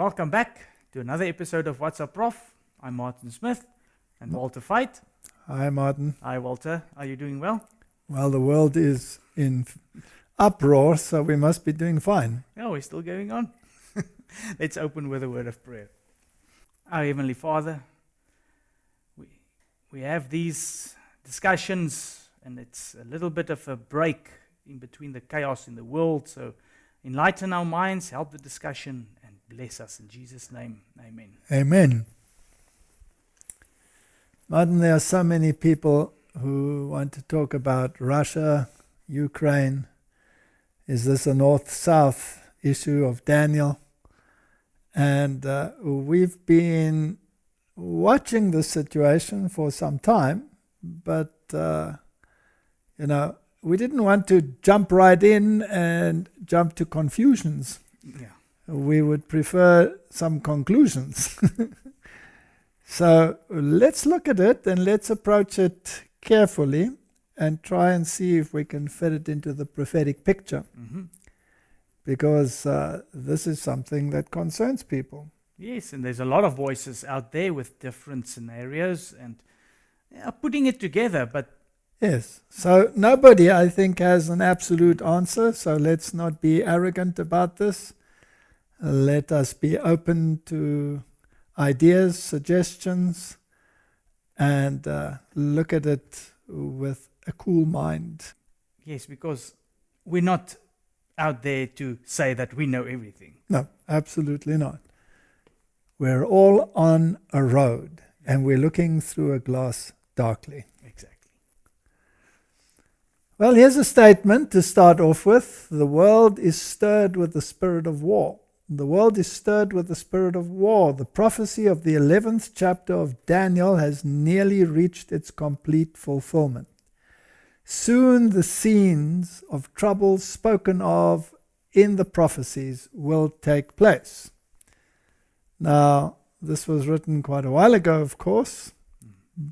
Welcome back to another episode of What's Up Prof. I'm Martin Smith and Walter Veith. Hi, Martin. Hi, Walter. Are you doing well? Well, the world is in uproar, so we must be doing fine. Oh, we're still going on. Let's open with a word of prayer. Our Heavenly Father, we have these discussions, and it's a little bit of a break in between the chaos in the world. So enlighten our minds, help the discussion, and bless us in Jesus' name. Amen. Amen. Martin, there are so many people who want to talk about Russia, Ukraine. Is this a north-south issue of Daniel? And we've been watching the situation for some time, but, we didn't want to jump right in and jump to confusions. Yeah. We would prefer some conclusions. So let's look at it and let's approach it carefully and try and see if we can fit it into the prophetic picture. Mm-hmm. Because this is something that concerns people. Yes, and there's a lot of voices out there with different scenarios and putting it together, but Yes, so nobody, I think, has an absolute answer, so let's not be arrogant about this. Let us be open to ideas, suggestions, and look at it with a cool mind. yes, because we're not out there to say that we know everything. No, absolutely not. We're all on a road, and we're looking through a glass darkly. Exactly. Well, here's a statement to start off with. The world is stirred with the spirit of war. The world is stirred with the spirit of war. The prophecy of the 11th chapter of Daniel has nearly reached its complete fulfillment. Soon the scenes of trouble spoken of in the prophecies will take place. Now, this was written quite a while ago, of course,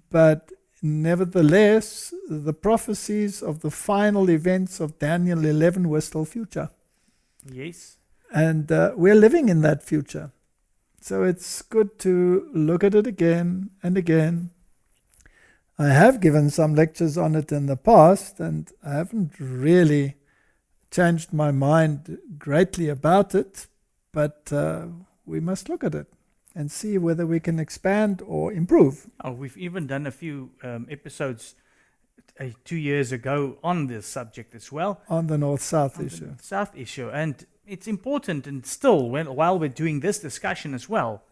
but nevertheless, the prophecies of the final events of Daniel 11 were still future. Yes. And we're living in that future. So it's good to look at it again and again. I have given some lectures on it in the past, and I haven't really changed my mind greatly about it, but we must look at it and see whether we can expand or improve. Oh, we've even done a few episodes 2 years ago on this subject as well. On the North-South On issue. the South issue. And it's important, and still, while we're doing this discussion as well,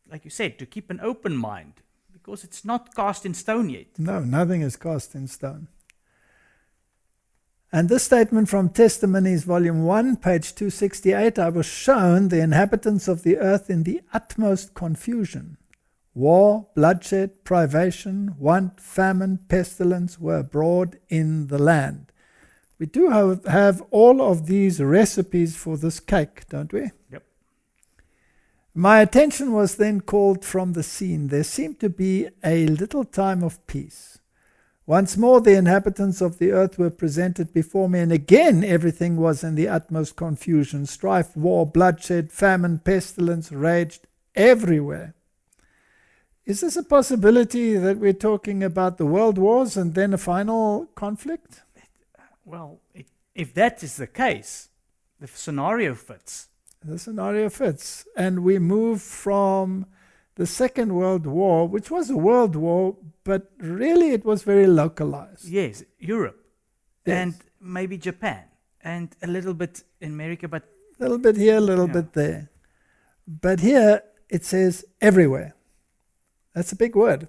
like you said, to keep an open mind, because it's not cast in stone yet. No, nothing is cast in stone. And this statement from Testimonies, Volume 1, page 268, I was shown the inhabitants of the earth in the utmost confusion. War, bloodshed, privation, want, famine, pestilence were abroad in the land. We do have all of these recipes for this cake, don't we? Yep. My attention was then called from the scene. There seemed to be a little time of peace. Once more the inhabitants of the earth were presented before me, and again everything was in the utmost confusion. Strife, war, bloodshed, famine, pestilence raged everywhere. Is this a possibility that we're talking about the world wars and then a final conflict? Well, if that is the case, the scenario fits. The scenario fits. And we move from the Second World War, which was a world war, but really it was very localized. Yes, Europe. Yes. And maybe Japan. And a little bit in America, but A little bit here, a little bit there. But here it says everywhere. That's a big word.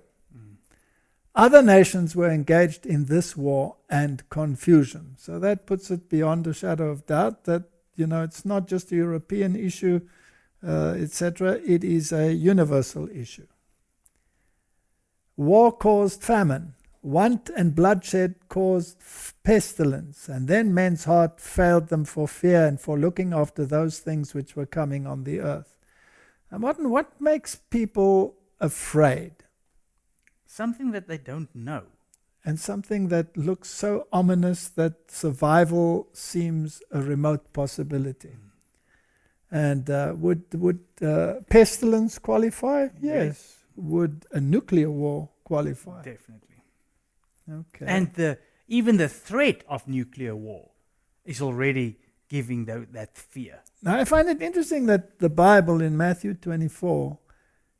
Other nations were engaged in this war and confusion. So that puts it beyond a shadow of doubt that, it's not just a European issue, etc. It is a universal issue. War caused famine. Want and bloodshed caused pestilence. And then men's heart failed them for fear and for looking after those things which were coming on the earth. And Martin, what makes people afraid? something that they don't know. And something that looks so ominous that survival seems a remote possibility. And would pestilence qualify? Yes. Would a nuclear war qualify? Definitely. Okay. And even the threat of nuclear war is already giving that fear. Now, I find it interesting that the Bible in Matthew 24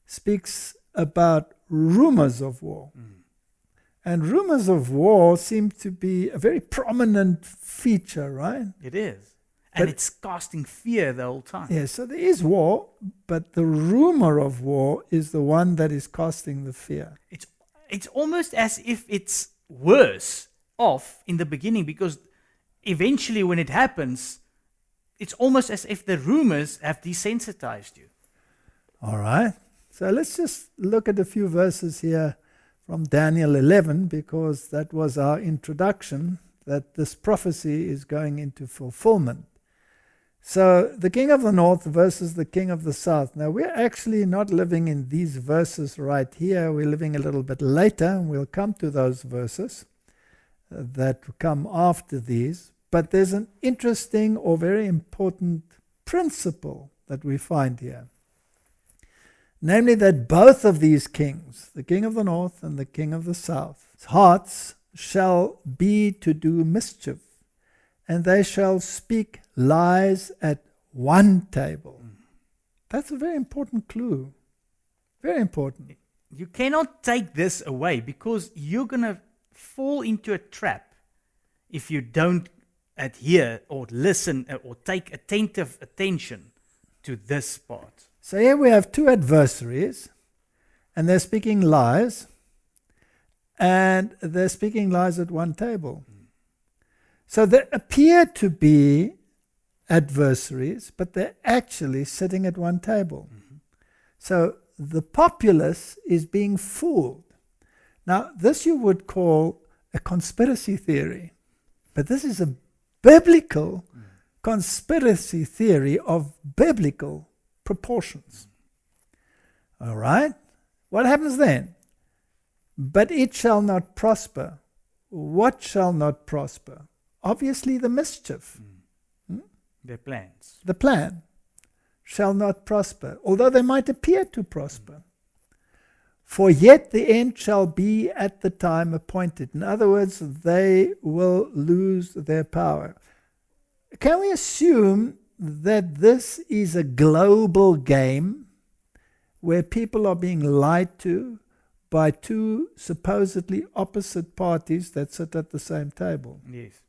speaks about rumors of war. And rumors of war seem to be a very prominent feature, right? It is. And it's casting fear the whole time. Yeah, so there is war, but the rumor of war is the one that is casting the fear. It's almost as if it's worse off in the beginning, because eventually when it happens, it's almost as if the rumors have desensitized you. All right. So let's just look at a few verses here from Daniel 11, because that was our introduction, that this prophecy is going into fulfillment. So the king of the north versus the king of the south. Now, we're actually not living in these verses right here. We're living a little bit later, and we'll come to those verses that come after these. But there's an interesting or very important principle that we find here. Namely, that both of these kings, the king of the north and the king of the south, hearts shall be to do mischief, and they shall speak lies at one table. That's a very important clue. Very important. You cannot take this away, because you're going to fall into a trap if you don't adhere or listen or take attentive attention to this part. So here we have two adversaries, and they're speaking lies, and they're speaking lies at one table. So they appear to be adversaries, but they're actually sitting at one table. So the populace is being fooled. Now, this you would call a conspiracy theory, but this is a biblical conspiracy theory of biblical proportions. All right? What happens then? But it shall not prosper. What shall not prosper? Obviously the mischief. Their plans. The plan shall not prosper, although they might appear to prosper. For yet the end shall be at the time appointed. In other words, they will lose their power. Can we assume that this is a global game where people are being lied to by two supposedly opposite parties that sit at the same table? Yes.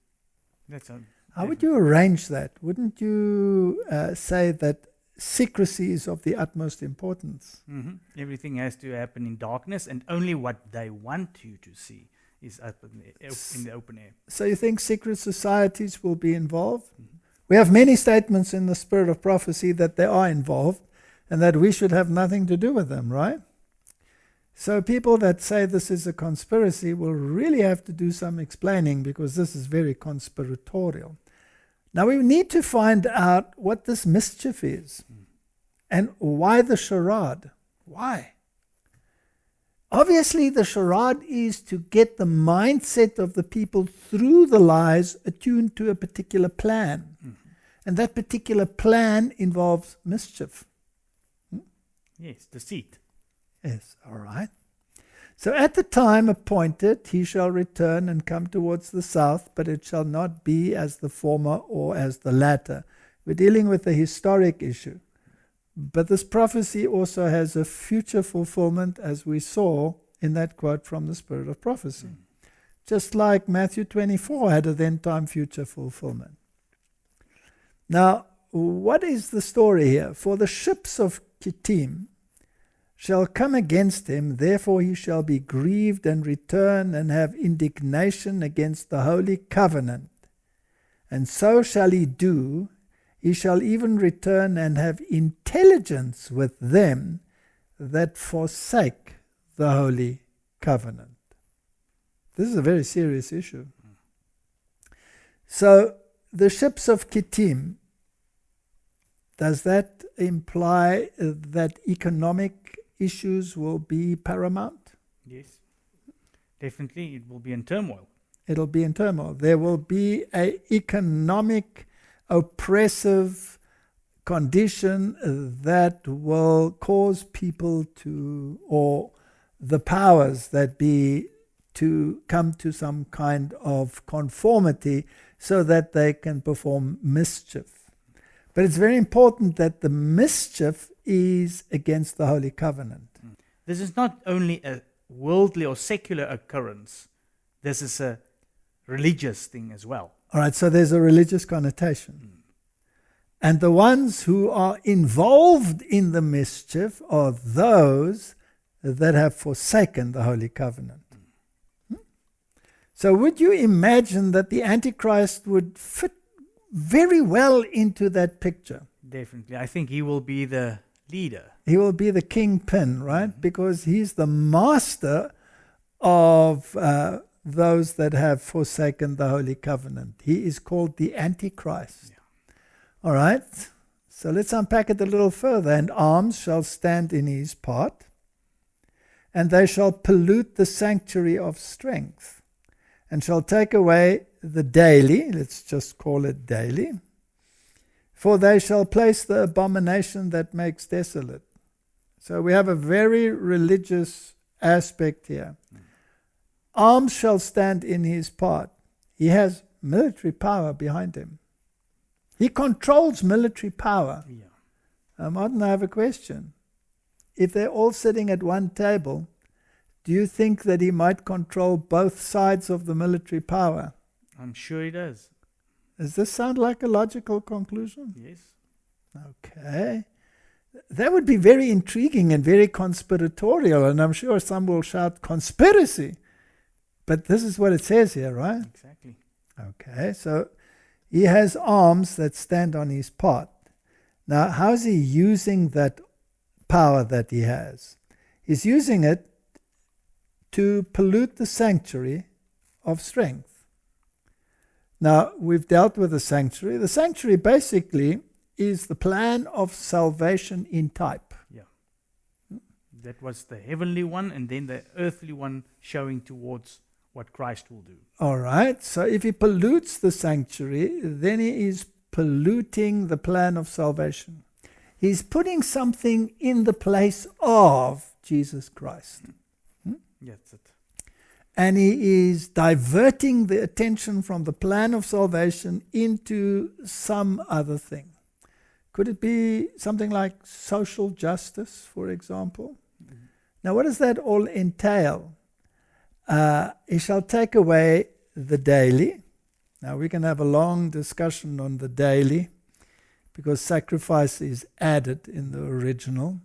How would you arrange that? Wouldn't you say that secrecy is of the utmost importance? Everything has to happen in darkness, and only what they want you to see is up in the open air. So you think secret societies will be involved? We have many statements in the spirit of prophecy that they are involved and that we should have nothing to do with them, right? So people that say this is a conspiracy will really have to do some explaining, because this is very conspiratorial. Now we need to find out what this mischief is and why the charade. Why? Obviously, the charade is to get the mindset of the people through the lies attuned to a particular plan. And that particular plan involves mischief. Yes, deceit. Yes, all right. So at the time appointed, he shall return and come towards the south, but it shall not be as the former or as the latter. We're dealing with a historic issue. But this prophecy also has a future fulfillment, as we saw in that quote from the Spirit of Prophecy. Just like Matthew 24 had a then-time future fulfillment. Now, what is the story here? For the ships of Kittim shall come against him, therefore he shall be grieved and return and have indignation against the holy covenant. And so shall he do. He shall even return and have intelligence with them that forsake the holy covenant. This is a very serious issue. So the ships of Kittim, does that imply that economic issues will be paramount? Yes. Definitely, it will be in turmoil. It'll be in turmoil. There will be an economic, oppressive condition that will cause people to, or the powers that be, to come to some kind of conformity so that they can perform mischief. But it's very important that the mischief is against the Holy Covenant. This is not only a worldly or secular occurrence. This is a religious thing as well. All right, so there's a religious connotation. And the ones who are involved in the mischief are those that have forsaken the Holy Covenant. So would you imagine that the Antichrist would fit very well into that picture? Definitely. I think he will be the leader. He will be the kingpin, right? Because he's the master of those that have forsaken the Holy Covenant. He is called the Antichrist. Yeah. All right? So let's unpack it a little further. And arms shall stand in his part, and they shall pollute the sanctuary of strength, and shall take away the daily, let's just call it daily, for they shall place the abomination that makes desolate. So we have a very religious aspect here. Arms shall stand in his part. He has military power behind him. He controls military power. Yeah. Martin, I have a question. If they're all sitting at one table, do you think that he might control both sides of the military power? I'm sure he does. Does this sound like a logical conclusion? Yes. Okay. That would be very intriguing and very conspiratorial, and I'm sure some will shout conspiracy. But this is what it says here, right? Exactly. Okay, so he has arms that stand on his part. Now, how is he using that power that he has? He's using it to pollute the sanctuary of strength. Now, we've dealt with the sanctuary. The sanctuary basically is the plan of salvation in type. Yeah. That was the heavenly one, and then the earthly one showing towards what Christ will do. All right. So if he pollutes the sanctuary, then he is polluting the plan of salvation. He's putting something in the place of Jesus Christ. That's it. And he is diverting the attention from the plan of salvation into some other thing. Could it be something like social justice, for example? Mm-hmm. Now, what does that all entail? He shall take away the daily. Now, we can have a long discussion on the daily, because sacrifice is added in the original.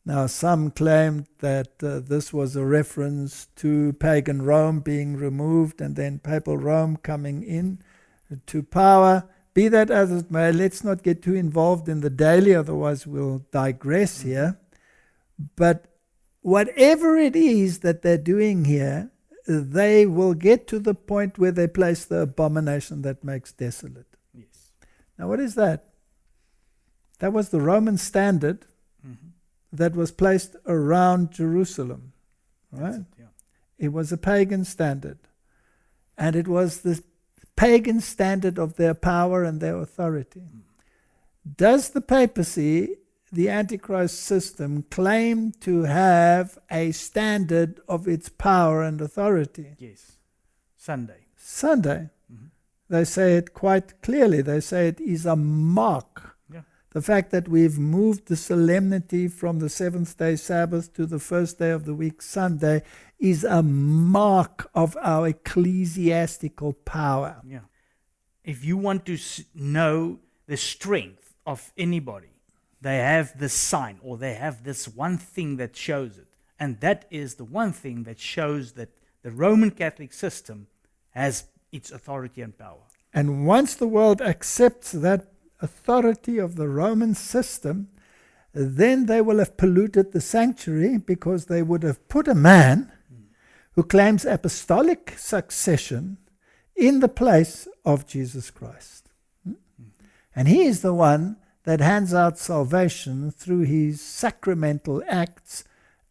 Now, some claimed that this was a reference to pagan Rome being removed and then papal Rome coming in to power. Be that as it may, let's not get too involved in the daily, otherwise we'll digress here. But whatever it is that they're doing here, they will get to the point where they place the abomination that makes desolate. Yes. Now, what is that? That was the Roman standard. Mm-hmm. That was placed around Jerusalem, right? Yeah. It was a pagan standard. And it was the pagan standard of their power and their authority. Does the papacy, the Antichrist system, claim to have a standard of its power and authority? Yes. Sunday. Mm-hmm. They say it quite clearly. They say it is a mark. The fact that we've moved the solemnity from the seventh day Sabbath to the first day of the week, Sunday, is a mark of our ecclesiastical power. Yeah. If you want to know the strength of anybody, they have this sign, or they have this one thing that shows it. And that is the one thing that shows that the Roman Catholic system has its authority and power. And once the world accepts that authority of the Roman system, then they will have polluted the sanctuary, because they would have put a man who claims apostolic succession in the place of Jesus Christ. And he is the one that hands out salvation through his sacramental acts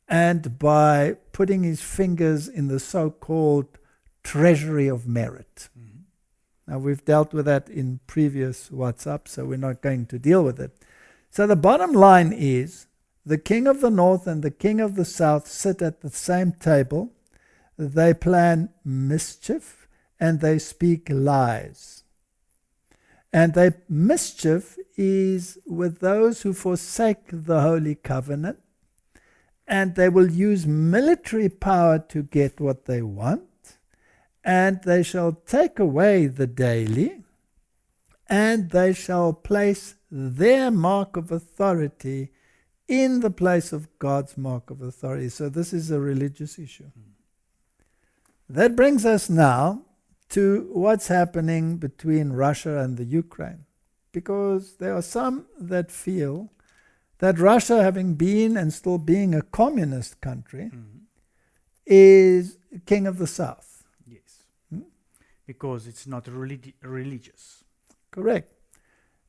and by putting his fingers in the so-called treasury of merit. Now, we've dealt with that in previous WhatsApp, so we're not going to deal with it. So the bottom line is, the king of the north and the king of the south sit at the same table. They plan mischief and they speak lies. And their mischief is with those who forsake the Holy Covenant, and they will use military power to get what they want, and they shall take away the daily, and they shall place their mark of authority in the place of God's mark of authority. So this is a religious issue. That brings us now to what's happening between Russia and the Ukraine. Because there are some that feel that Russia, having been and still being a communist country, is king of the south. Yes. Because it's not religious. Correct.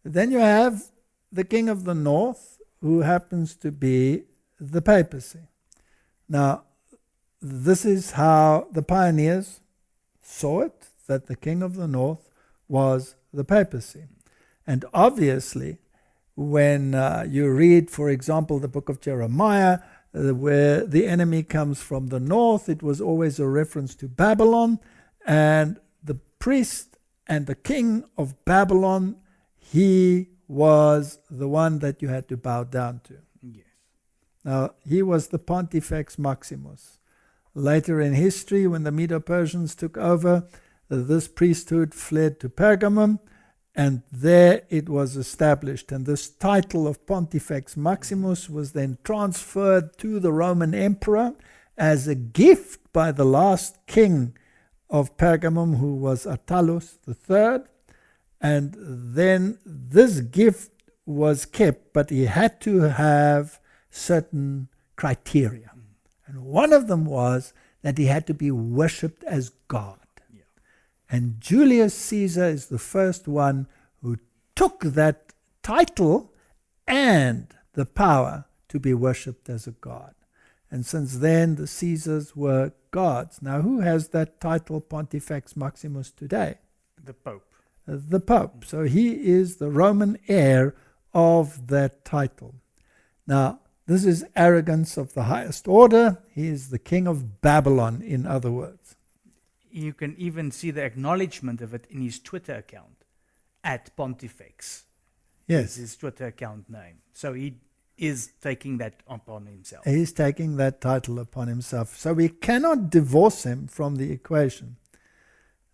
Then you have the king of the north, who happens to be the papacy. Now, this is how the pioneers saw it, that the king of the north was the papacy. And obviously, when you read, for example, the book of Jeremiah, where the enemy comes from the north, it was always a reference to Babylon, and the priest and the king of Babylon, he was the one that you had to bow down to. Yes. Now, he was the Pontifex Maximus. Later in history, when the Medo-Persians took over, this priesthood fled to Pergamum, and there it was established. And this title of Pontifex Maximus was then transferred to the Roman emperor as a gift by the last king of Pergamum, who was Attalus III. And then this gift was kept, but he had to have certain criteria. And one of them was that he had to be worshipped as God. Yeah. And Julius Caesar is the first one who took that title and the power to be worshipped as a god. And since then, the Caesars were gods. Now, who has that title, Pontifex Maximus, today? The Pope. The Pope. So he is the Roman heir of that title. Now, this is arrogance of the highest order. He is the king of Babylon, in other words. You can even see the acknowledgement of it in his Twitter account, at Pontifex. Yes. Is his Twitter account name. So he is taking that upon himself. He's taking that title upon himself. So we cannot divorce him from the equation.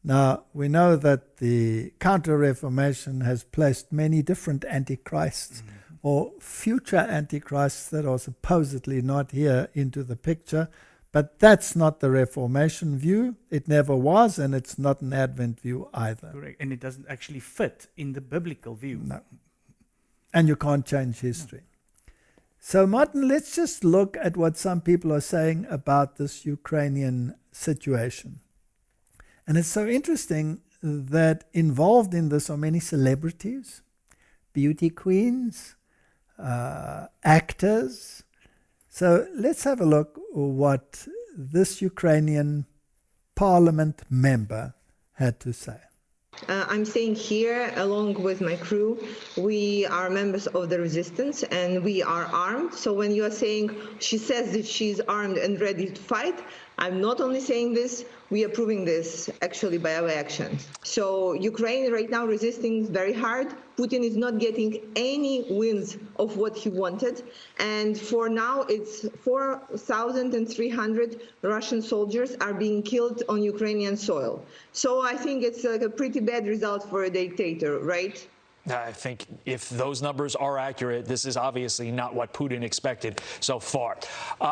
Now, we know that the Counter-Reformation has placed many different antichrists or future antichrists that are supposedly not here into the picture, but that's not the Reformation view. It never was, and it's not an Advent view either. Correct. And it doesn't actually fit in the biblical view. No. And you can't change history. No. So, Martin, let's just look at what some people are saying about this Ukrainian situation. And it's so interesting that involved in this are many celebrities, beauty queens, actors. So let's have a look what this Ukrainian parliament member had to say. I'm staying here along with my crew. We are members of the resistance and we are armed. So when you are saying she says that she's armed and ready to fight, I'm not only saying this, we are proving this actually by our actions. So Ukraine right now resisting very hard. Putin is not getting any wins of what he wanted. And for now, it's 4,300 Russian soldiers are being killed on Ukrainian soil. So I think it's like a pretty bad result for a dictator, right? I think if those numbers are accurate, this is obviously not what Putin expected so far.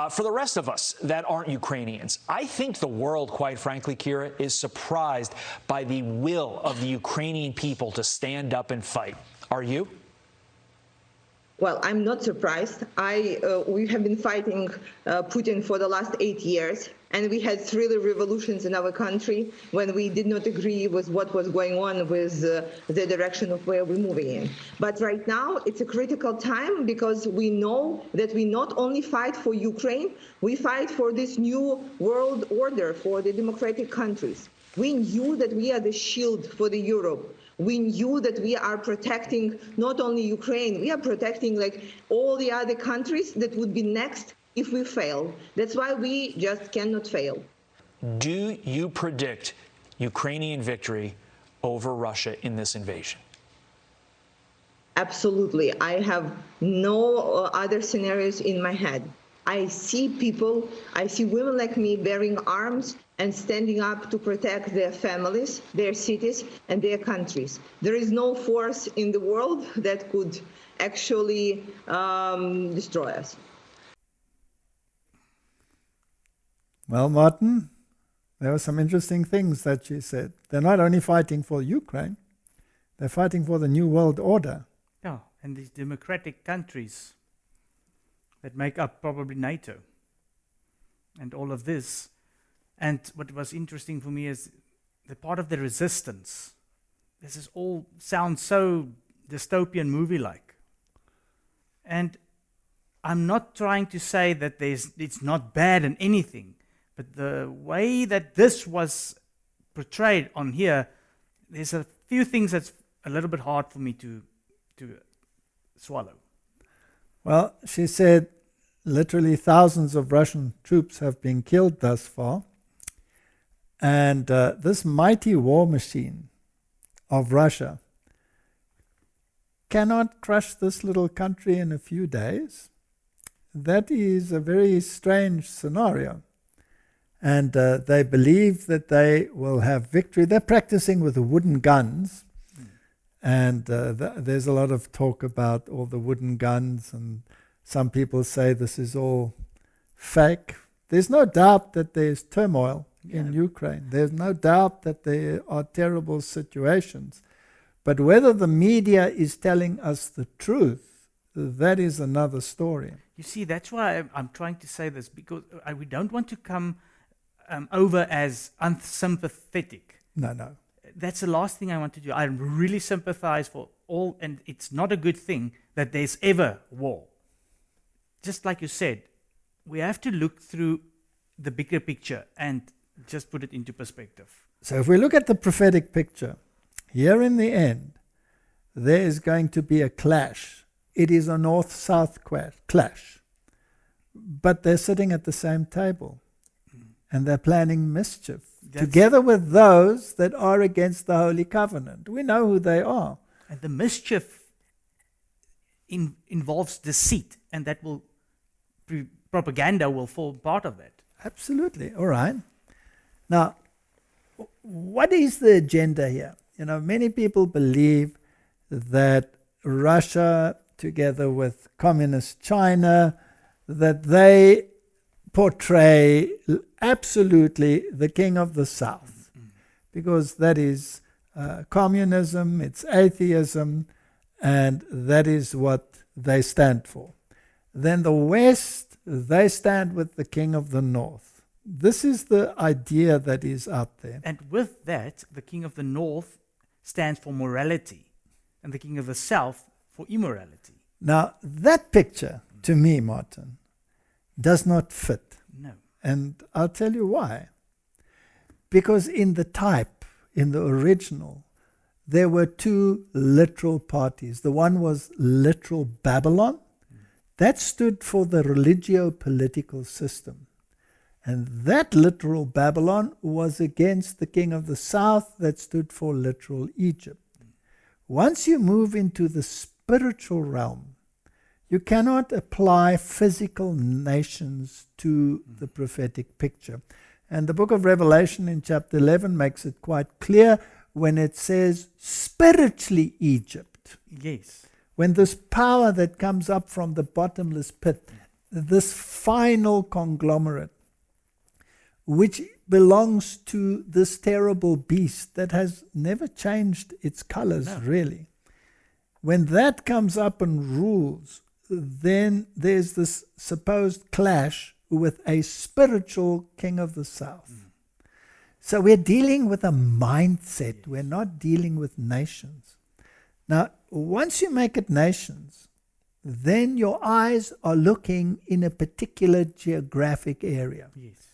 For the rest of us that aren't Ukrainians, I think the world, quite frankly, Kira, is surprised by the will of the Ukrainian people to stand up and fight. Are you? Well, I'm not surprised. We have been fighting Putin for the last 8 years, and we had 3 revolutions in our country when we did not agree with what was going on with the direction of where we're moving in. But right now, it's a critical time because we know that we not only fight for Ukraine, we fight for this new world order for the democratic countries. We knew that we are the shield for the Europe. We knew that we are protecting not only Ukraine, we are protecting like all the other countries that would be next if we fail. That's why we just cannot fail. Do you predict Ukrainian victory over Russia in this invasion? Absolutely. I have no other scenarios in my head. I see people, I see women like me bearing arms and standing up to protect their families, their cities, and their countries. There is no force in the world that could actually destroy us. Well, Martin, there were some interesting things that she said. They're not only fighting for Ukraine, they're fighting for the New World Order. Yeah, and these democratic countries that make up probably NATO and all of this. And what was interesting for me is the part of the resistance. This is all sounds so dystopian movie-like. And I'm not trying to say that it's not bad in anything, but the way that this was portrayed on here, there's a few things that's a little bit hard for me to swallow. Well, she said literally thousands of Russian troops have been killed thus far. And this mighty war machine of Russia cannot crush this little country in a few days. That is a very strange scenario. And they believe that they will have victory. They're practicing with the wooden guns. And there's a lot of talk about all the wooden guns, and some people say this is all fake. There's no doubt that there's turmoil in Ukraine. There's no doubt that there are terrible situations. But whether the media is telling us the truth, that is another story. You see, that's why I'm trying to say this, because we don't want to come over as unsympathetic. No. That's the last thing I want to do. I really sympathize for all, and it's not a good thing that there's ever war. Just like you said, we have to look through the bigger picture and just put it into perspective. So if we look at the prophetic picture, here in the end, there is going to be a clash. It is a north-south clash. But they're sitting at the same table, and they're planning mischief. Together with those that are against the Holy Covenant. We know who they are. And the mischief involves deceit, and that will propaganda will form part of it. Absolutely. All right. Now, what is the agenda here? You know, many people believe that Russia, together with communist China, that they portray absolutely the king of the South, because that is communism, it's atheism, and that is what they stand for. Then the West, they stand with the king of the North. This is the idea that is out there. And with that, the king of the North stands for morality, and the king of the South for immorality. Now, that picture, to me, Martin, does not fit. No. And I'll tell you why. Because in the type, in the original, there were two literal parties. The one was literal Babylon. That stood for the religio-political system. And that literal Babylon was against the king of the south that stood for literal Egypt. Once you move into the spiritual realm, you cannot apply physical nations to the prophetic picture. And the book of Revelation in chapter 11 makes it quite clear when it says spiritually Egypt. Yes. When this power that comes up from the bottomless pit, this final conglomerate, which belongs to this terrible beast that has never changed its colors, really. When that comes up and rules, then there's this supposed clash with a spiritual king of the south. So we're dealing with a mindset. We're not dealing with nations. Now, once you make it nations, then your eyes are looking in a particular geographic area. Yes.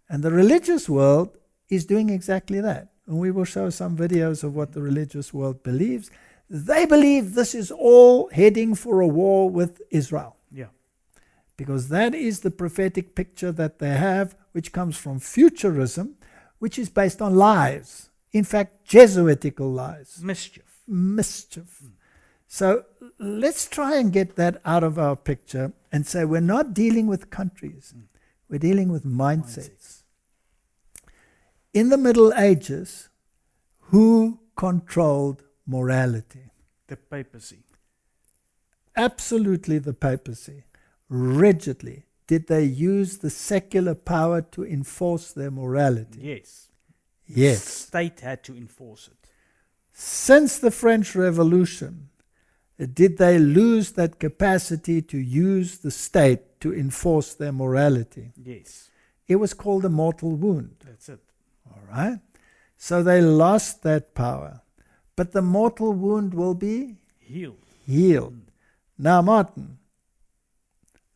And the religious world is doing exactly that. And we will show some videos of what the religious world believes. They believe this is all heading for a war with Israel. Yeah. Because that is the prophetic picture that they have, which comes from futurism, which is based on lies. In fact, Jesuitical lies. Mischief. So let's try and get that out of our picture and say we're not dealing with countries. We're dealing with mindsets. In the Middle Ages, who controlled morality? The papacy. Absolutely the papacy. Rigidly did they use the secular power to enforce their morality. Yes. Yes. The state had to enforce it. Since the French Revolution, did they lose that capacity to use the state to enforce their morality? Yes. It was called a mortal wound. That's it. All right? So they lost that power. But the mortal wound will be healed. Now, Martin,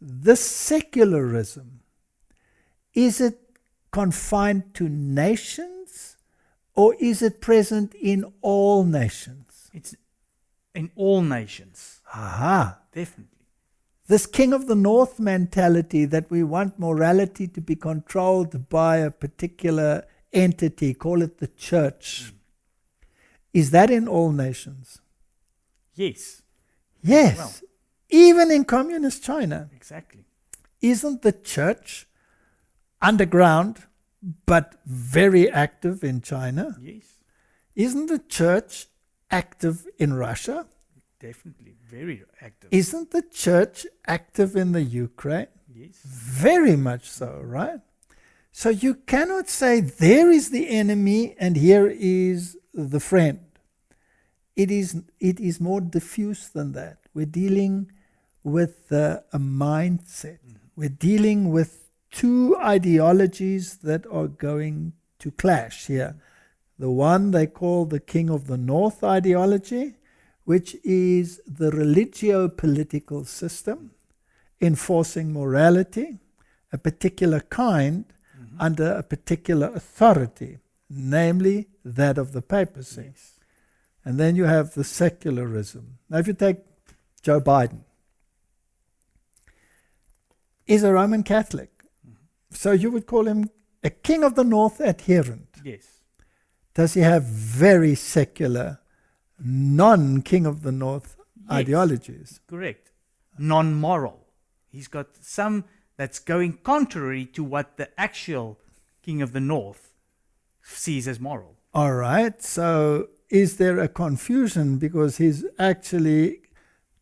this secularism, is it confined to nations or is it present in all nations? It's in all nations. Aha. Definitely. This king of the north mentality that we want morality to be controlled by a particular entity, call it the church. Is that in all nations? Yes. Yes. Well, even in communist China. Exactly. Isn't the church underground but very active in China? Yes. Isn't the church active in Russia? Definitely. Very active. Isn't the church active in the Ukraine? Yes. Very much so, right? So you cannot say there is the enemy and here is the friend. It is more diffuse than that. We're dealing with a mindset. We're dealing with two ideologies that are going to clash here. The one they call the King of the North ideology, which is the religio-political system enforcing morality, a particular kind, under a particular authority, namely that of the papacy. Yes. And then you have the secularism. Now, if you take Joe Biden, he's a Roman Catholic. So you would call him a King of the North adherent. Yes. Does he have very secular, non-King of the North ideologies? Correct. Non-moral. He's got some that's going contrary to what the actual King of the North sees as moral. All right. So is there a confusion because he's actually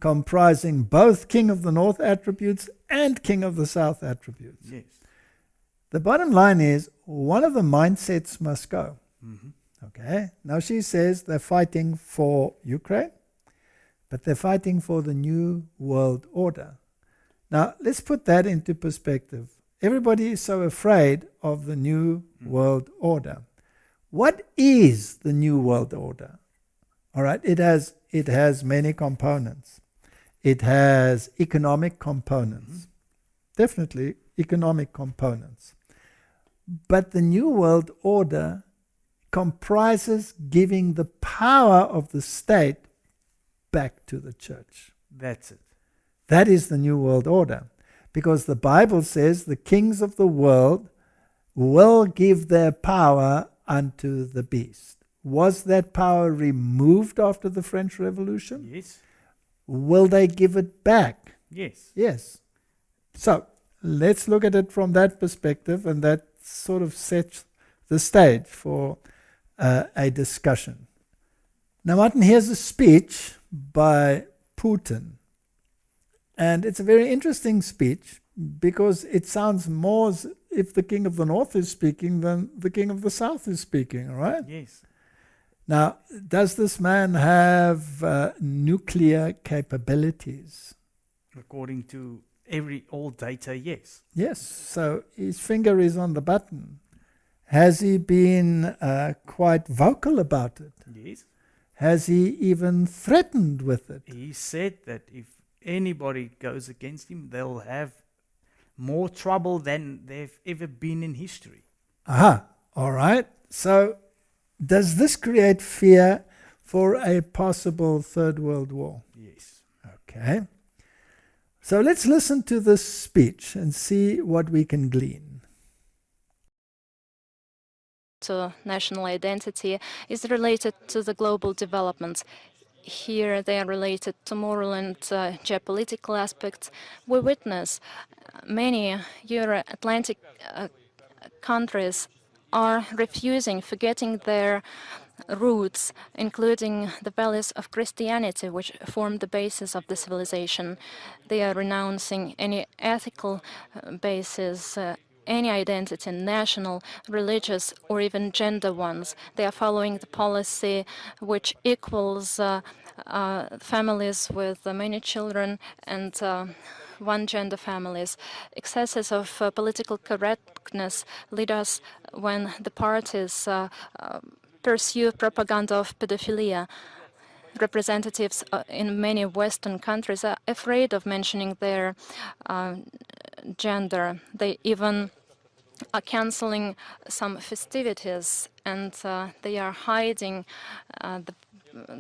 comprising both King of the North attributes and King of the South attributes? Yes. The bottom line is one of the mindsets must go. Mm-hmm. Okay. Now she says they're fighting for Ukraine, but they're fighting for the new world order. Now let's put that into perspective. Everybody is so afraid of the new world order. What is the new world order? All right. It has many components. It has economic components. Definitely economic components. But the new world order comprises giving the power of the state back to the church. That's it. That is the new world order. Because the Bible says the kings of the world will give their power unto the beast. Was that power removed after the French Revolution? Yes. Will they give it back? Yes. Yes. So let's look at it from that perspective, and that sort of sets the stage for a discussion. Now, Martin, here's a speech by Putin. And it's a very interesting speech because it sounds more as if the King of the North is speaking than the King of the South is speaking, right? Yes. Now, does this man have nuclear capabilities? According to all data, yes. Yes, so his finger is on the button. Has he been quite vocal about it? Yes. Has he even threatened with it? He said that if anybody goes against him, they'll have more trouble than they've ever been in history. Aha, All right. So does this create fear for a possible Third World War? Yes. Okay. So let's listen to this speech and see what we can glean. To national identity is related to the global developments. Here they are related to moral and geopolitical aspects. We witness many Euro-Atlantic countries are refusing, forgetting their roots, including the values of Christianity, which form the basis of the civilization. They are renouncing any ethical basis, any identity, national, religious, or even gender ones. They are following the policy which equals families with many children and one-gender families. Excesses of political correctness lead us when the parties pursue propaganda of pedophilia. Representatives in many Western countries are afraid of mentioning their gender. They even are canceling some festivities, and they are hiding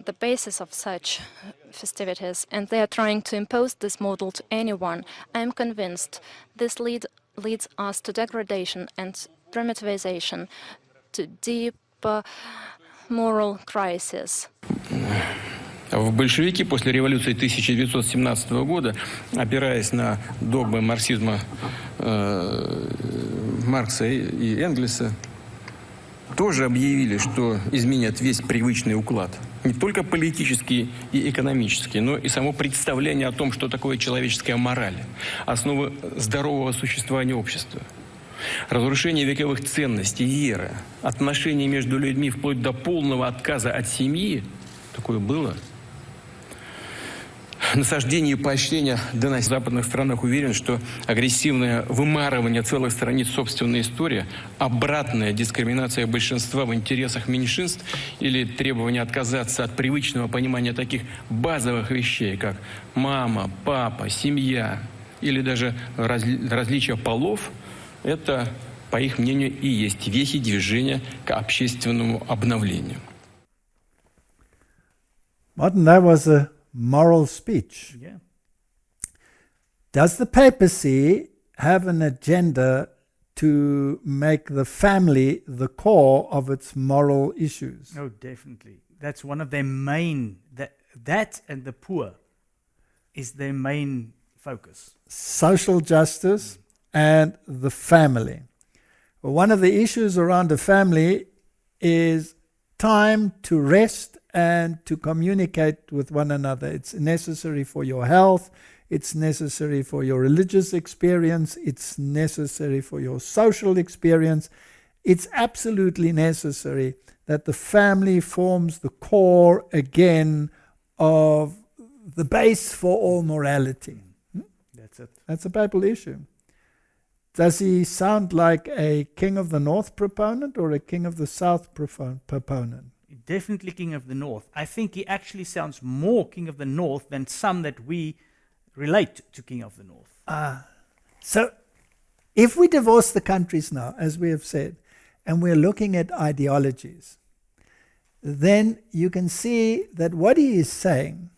the basis of such festivities, and they are trying to impose this model to anyone. I am convinced this leads us to degradation and primitivization, to deep moral crisis. В большевики после революции 1917 года, опираясь на догмы марксизма Маркса и Энгельса, тоже объявили, что изменят весь привычный уклад. Не только политический и экономический, но и само представление о том, что такое человеческая мораль, основы здорового существования общества. Разрушение вековых ценностей, веры, отношений между людьми вплоть до полного отказа от семьи, такое было. Насаждение и поощрение в западных странах уверен, что агрессивное вымарывание целых страниц собственной истории, обратная дискриминация большинства в интересах меньшинств или требование отказаться от привычного понимания таких базовых вещей, как мама, папа, семья или даже различия полов, это, по их мнению, и есть вехи движения к общественному обновлению. Martin, that was a moral speech. Yeah. Does the papacy have an agenda to make the family the core of its moral issues? Oh, definitely. That's one of their main, that and the poor is their main focus. Social justice and the family. Well, one of the issues around the family is time to rest and to communicate with one another. It's necessary for your health, it's necessary for your religious experience, it's necessary for your social experience. It's absolutely necessary that the family forms the core again of the base for all morality. That's it. That's a papal issue. Does he sound like a King of the North proponent or a King of the South proponent? Definitely King of the North. I think he actually sounds more King of the North than some that we relate to King of the North. So if we divorce the countries now, as we have said, and we're looking at ideologies, then you can see that what he is saying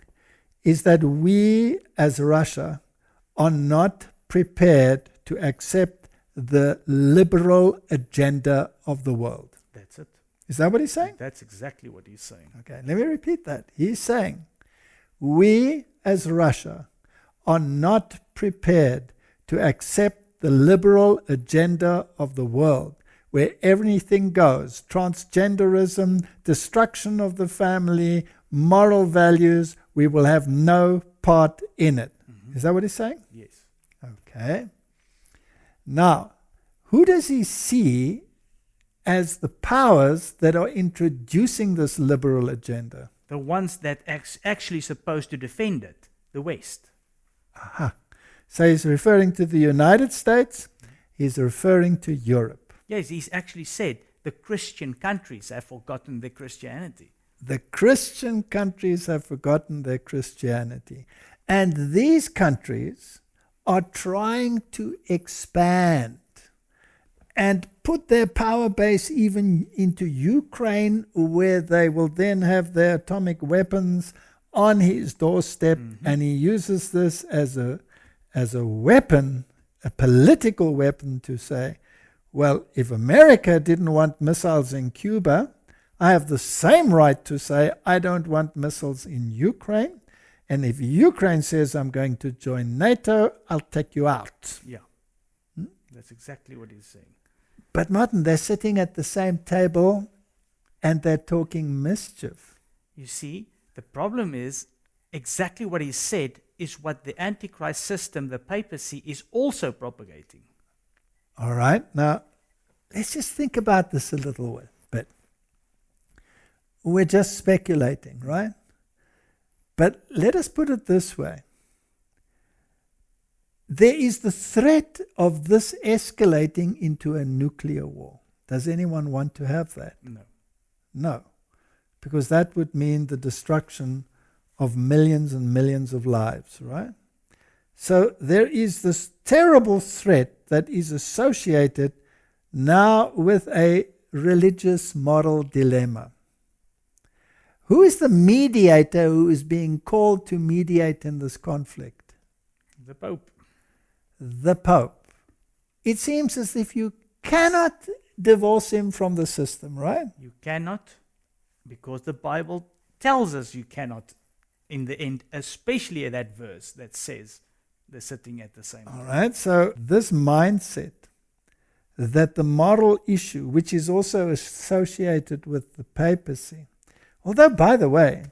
is that we as Russia are not prepared to accept the liberal agenda of the world. That's it. Is that what he's saying? That's exactly what he's saying. Okay, let me repeat that. He's saying, we as Russia are not prepared to accept the liberal agenda of the world, where everything goes, transgenderism, destruction of the family, moral values, we will have no part in it. Mm-hmm. Is that what he's saying? Yes. Okay. Now, who does he see as the powers that are introducing this liberal agenda? The ones that actually supposed to defend it, the West. Aha. So he's referring to the United States, he's referring to Europe. Yes, he's actually said the Christian countries have forgotten their Christianity. The Christian countries have forgotten their Christianity. And these countries are trying to expand and put their power base even into Ukraine, where they will then have their atomic weapons on his doorstep, and he uses this as a weapon, a political weapon, to say, well, if America didn't want missiles in Cuba, I have the same right to say I don't want missiles in Ukraine. And if Ukraine says I'm going to join NATO, I'll take you out. Yeah. That's exactly what he's saying. But Martin, they're sitting at the same table and they're talking mischief. You see, the problem is exactly what he said is what the Antichrist system, the papacy, is also propagating. All right. Now, let's just think about this a little bit. We're just speculating, right? But let us put it this way. There is the threat of this escalating into a nuclear war. Does anyone want to have that? No. No. Because that would mean the destruction of millions and millions of lives, right? So there is this terrible threat that is associated now with a religious moral dilemma. Who is the mediator who is being called to mediate in this conflict? The Pope. The Pope. It seems as if you cannot divorce him from the system, right? You cannot, because the Bible tells us you cannot in the end, especially that verse that says they're sitting at the same All time. right, so this mindset that the moral issue, which is also associated with the papacy, although, by the way,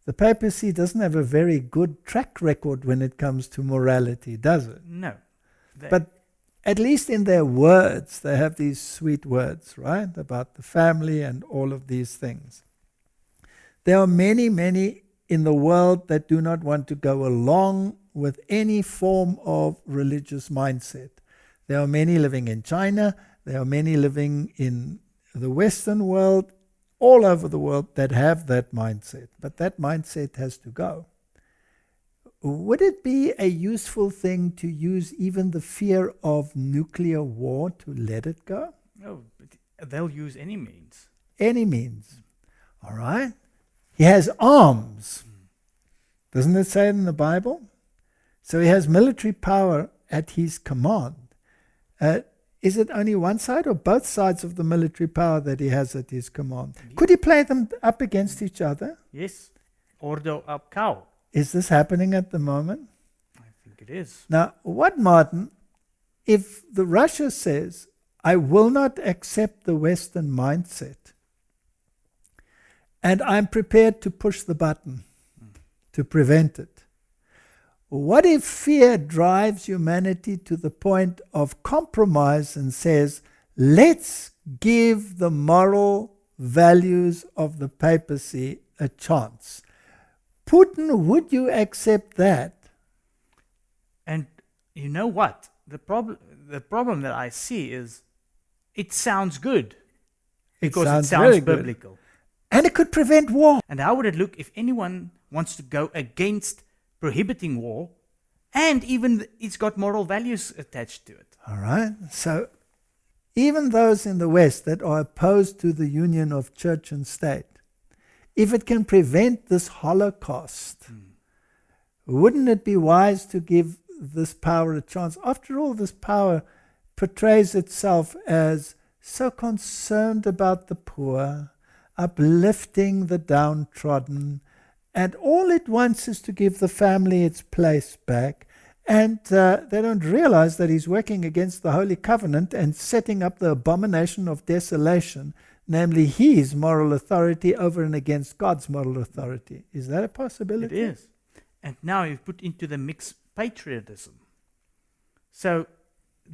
the papacy doesn't have a very good track record when it comes to morality, does it? No. But at least in their words, they have these sweet words, right, about the family and all of these things. There are many, many in the world that do not want to go along with any form of religious mindset. There are many living in China, there are many living in the Western world, all over the world that have that mindset. But that mindset has to go. Would it be a useful thing to use even the fear of nuclear war to let it go? No, but they'll use any means. Any means. All right? He has arms. Doesn't it say it in the Bible? So he has military power at his command. Is it only one side or both sides of the military power that he has at his command? Could he play them up against each other? Yes. Ordo ab cow. Is this happening at the moment? I think it is. Now, what, Martin, if the Russia says, I will not accept the Western mindset, and I'm prepared to push the button to prevent it, what if fear drives humanity to the point of compromise and says, let's give the moral values of the papacy a chance? Putin, would you accept that? And you know what? The problem that I see is it sounds good because it sounds biblical. Good. And it could prevent war. And how would it look if anyone wants to go against prohibiting war and even it's got moral values attached to it? All right. So even those in the West that are opposed to the union of church and state, if it can prevent this Holocaust, wouldn't it be wise to give this power a chance? After all, this power portrays itself as so concerned about the poor, uplifting the downtrodden, and all it wants is to give the family its place back. And they don't realize that he's working against the Holy Covenant and setting up the abomination of desolation, namely his moral authority over and against God's moral authority. Is that a possibility? It is. And now you've put into the mix patriotism. So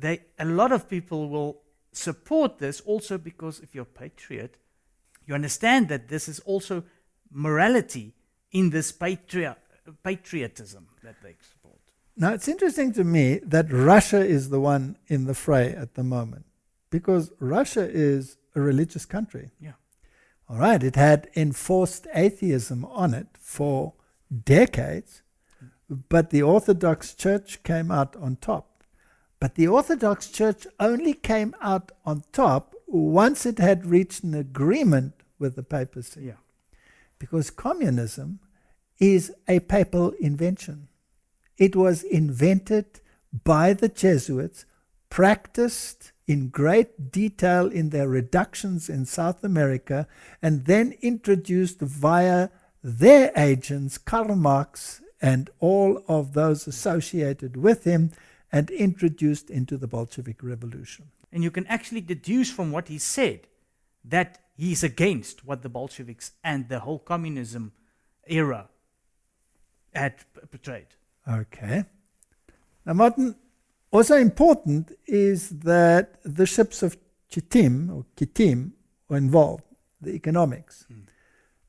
a lot of people will support this also because if you're a patriot, you understand that this is also morality in this patriotism that they support. Now, it's interesting to me that Russia is the one in the fray at the moment, because Russia is a religious country. Yeah. All right, it had enforced atheism on it for decades, but the Orthodox Church came out on top. But the Orthodox Church only came out on top once it had reached an agreement with the papacy. Yeah. Because communism is a papal invention. It was invented by the Jesuits, practiced in great detail in their reductions in South America, and then introduced via their agents, Karl Marx and all of those associated with him, and introduced into the Bolshevik Revolution. And you can actually deduce from what he said that he's against what the Bolsheviks and the whole communism era had portrayed. Okay. Now, Martin, also important is that the ships of Kittim were involved, the economics.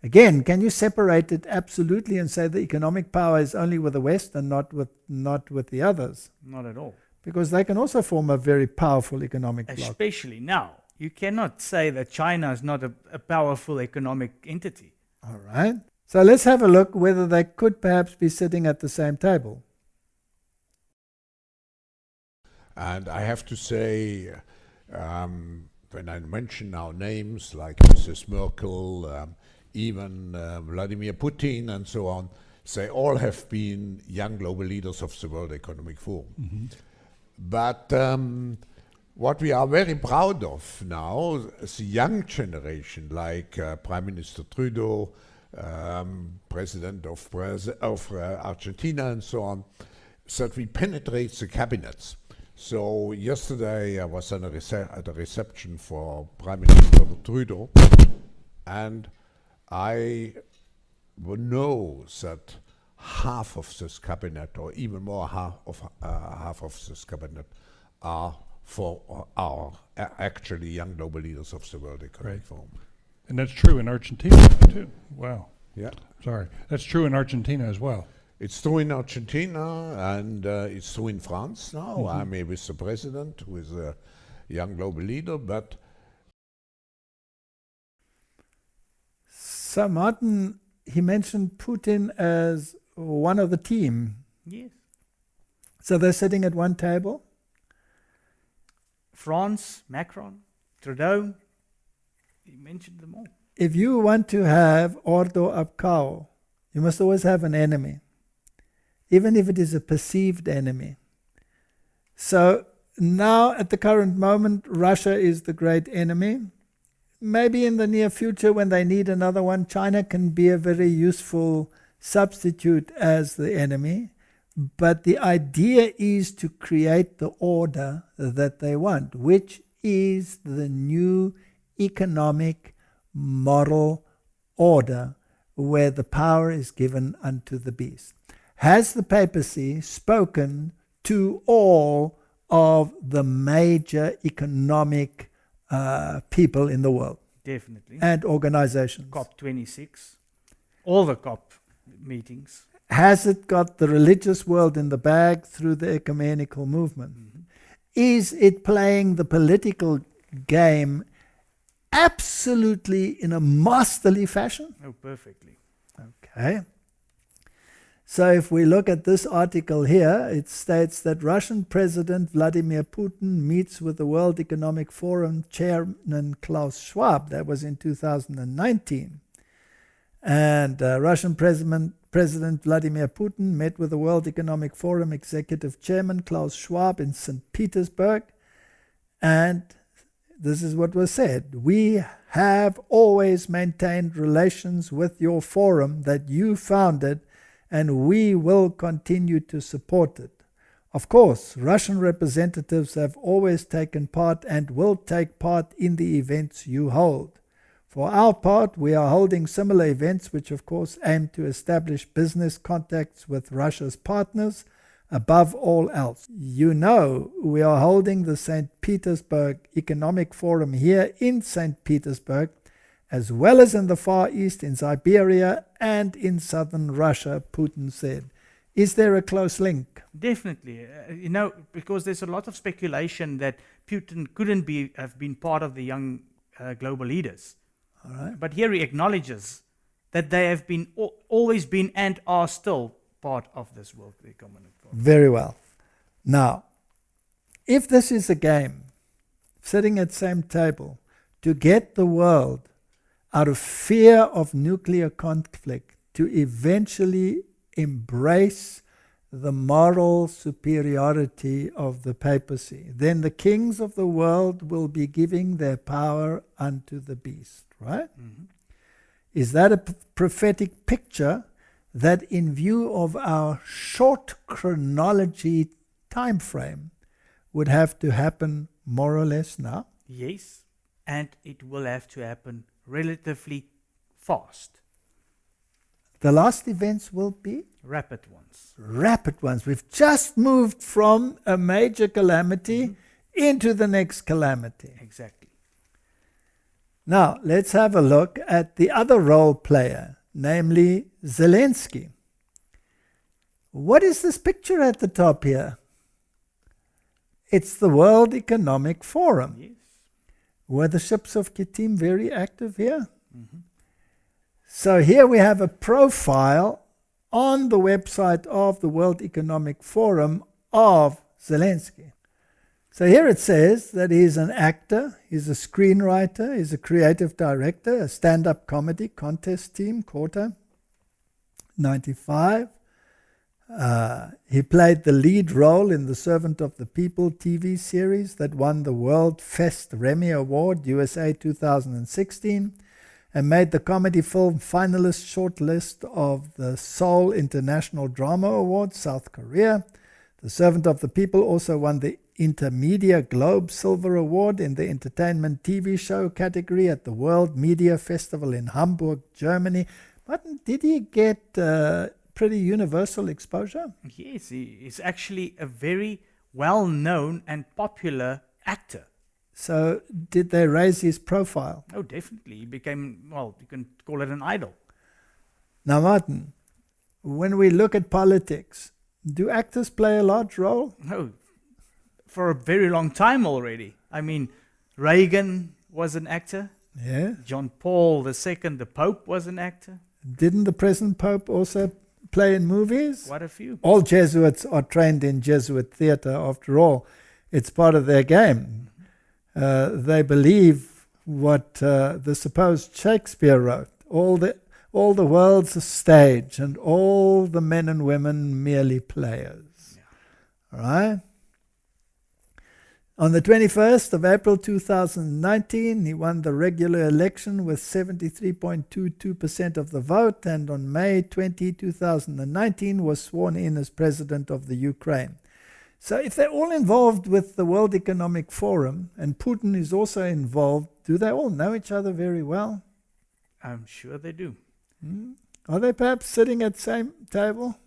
Again, can you separate it absolutely and say the economic power is only with the West and not with the others? Not at all. Because they can also form a very powerful economic bloc. Especially now. You cannot say that China is not a powerful economic entity. All right. So let's have a look whether they could perhaps be sitting at the same table. And I have to say, when I mention now names like Mrs. Merkel, even Vladimir Putin and so on, they all have been young global leaders of the World Economic Forum. Mm-hmm. But what we are very proud of now, the young generation, like Prime Minister Trudeau, President of Argentina and so on, that we penetrate the cabinets. So yesterday I was at a reception for Prime Minister Trudeau, and I know that half of this cabinet, or even more half of this cabinet, are actually young global leaders of the World Economic Forum. And that's true in Argentina too. Wow. Yeah. Sorry. That's true in Argentina as well. It's true in Argentina, and it's true in France now. Mm-hmm. I'm with the president, who is a young global leader, but... So Martin, he mentioned Putin as one of the team. Yes. So they're sitting at one table? France, Macron, Trudeau, you mentioned them all. If you want to have ordo ab cao, you must always have an enemy, even if it is a perceived enemy. So now, at the current moment, Russia is the great enemy. Maybe in the near future, when they need another one, China can be a very useful substitute as the enemy. But the idea is to create the order that they want, which is the new economic moral order where the power is given unto the beast. Has the papacy spoken to all of the major economic people in the world? Definitely. And organizations. COP26, all the COP meetings. Has it got the religious world in the bag through the ecumenical movement? Mm-hmm. Is it playing the political game absolutely in a masterly fashion? Oh, perfectly. Okay. So if we look at this article here, it states that Russian President Vladimir Putin meets with the World Economic Forum Chairman Klaus Schwab. That was in 2019. And Russian President Vladimir Putin met with the World Economic Forum Executive Chairman Klaus Schwab in St. Petersburg. And this is what was said. We have always maintained relations with your forum that you founded, and we will continue to support it. Of course, Russian representatives have always taken part and will take part in the events you hold. For our part, we are holding similar events which of course aim to establish business contacts with Russia's partners above all else. You know, we are holding the St. Petersburg Economic Forum here in St. Petersburg, as well as in the Far East, in Siberia, and in southern Russia, Putin said. Is there a close link? Definitely. Because there's a lot of speculation that Putin couldn't have been part of the young global leaders. All right. But here he acknowledges that they have been always been and are still part of this World Economic Forum. Very well. Now, if this is a game, sitting at the same table, to get the world out of fear of nuclear conflict, to eventually embrace the moral superiority of the papacy, then the kings of the world will be giving their power unto the beast, right? Mm-hmm. Is that a prophetic picture that, in view of our short chronology time frame, would have to happen more or less now? Yes, and it will have to happen relatively fast. The last events will be Rapid ones. rapid ones. We've just moved from a major calamity into the next calamity. Exactly. Now, let's have a look at the other role player, namely Zelensky. What is this picture at the top here? It's the World Economic Forum. Yes. Were the ships of Kittim very active here? Mm-hmm. So here we have a profile on the website of the World Economic Forum of Zelensky. So here it says that he's an actor, he's a screenwriter, he's a creative director, a stand-up comedy contest team, Quarter, 95. He played the lead role in the Servant of the People TV series that won the World Fest Remy Award, USA 2016, and made the comedy film finalist shortlist of the Seoul International Drama Award, South Korea. The Servant of the People also won the Intermedia Globe Silver Award in the Entertainment TV Show category at the World Media Festival in Hamburg, Germany. But did he get pretty universal exposure? Yes, he is actually a very well-known and popular actor. So did they raise his profile? Oh, definitely. He became, well, you can call it an idol. Now, Martin, when we look at politics, do actors play a large role? No, for a very long time already. I mean, Reagan was an actor. Yeah. John Paul II, the Pope, was an actor. Didn't the present Pope also play in movies? Quite a few. All Jesuits are trained in Jesuit theatre, after all. It's part of their game. They believe what the supposed Shakespeare wrote. All the world's a stage, and all the men and women merely players. Yeah. All right? On the 21st of April 2019, he won the regular election with 73.22% of the vote, and on May 20, 2019, was sworn in as president of the Ukraine. So if they're all involved with the World Economic Forum, and Putin is also involved, do they all know each other very well? I'm sure they do. Are they perhaps sitting at the same table?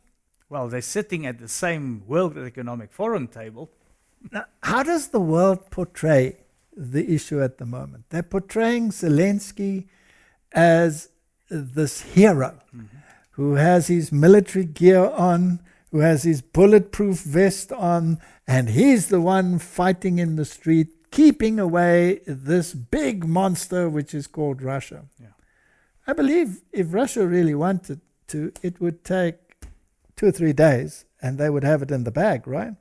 Well, they're sitting at the same World Economic Forum table. Now, how does the world portray the issue at the moment? They're portraying Zelensky as this hero who has his military gear on, who has his bulletproof vest on, and he's the one fighting in the street, keeping away this big monster which is called Russia. Yeah. I believe if Russia really wanted to, it would take 2 or 3 days and they would have it in the bag, right?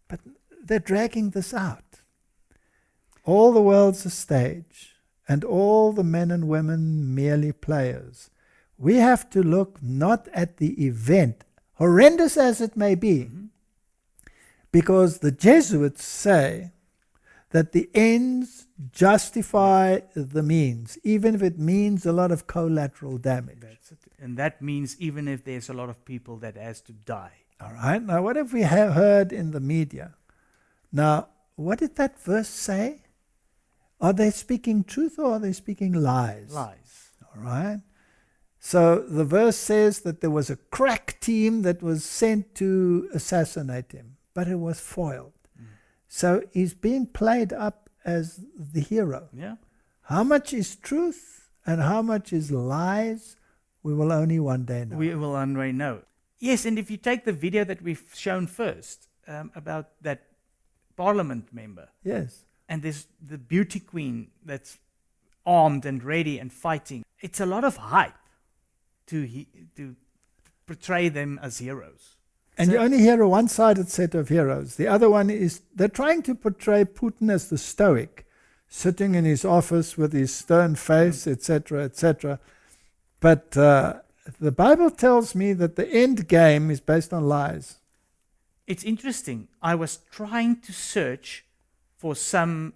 But they're dragging this out. All the world's a stage, and all the men and women merely players. We have to look not at the event, horrendous as it may be, because the Jesuits say that the ends justify the means, even if it means a lot of collateral damage. That's it. And that means even if there's a lot of people that has to die. All right, now what have we heard in the media? Now, what did that verse say? Are they speaking truth or are they speaking lies? Lies. All right. So the verse says that there was a crack team that was sent to assassinate him, but it was foiled. So he's being played up as the hero. Yeah. How much is truth and how much is lies, we will only one day know. We will one day know. Yes, and if you take the video that we've shown first about that parliament member, Yes. and there's the beauty queen that's armed and ready and fighting, it's a lot of hype to portray them as heroes. And you only hear a one-sided set of heroes. The other one is, they're trying to portray Putin as the stoic, sitting in his office with his stern face, etc., etc. But the Bible tells me that the end game is based on lies. It's interesting. I was trying to search for some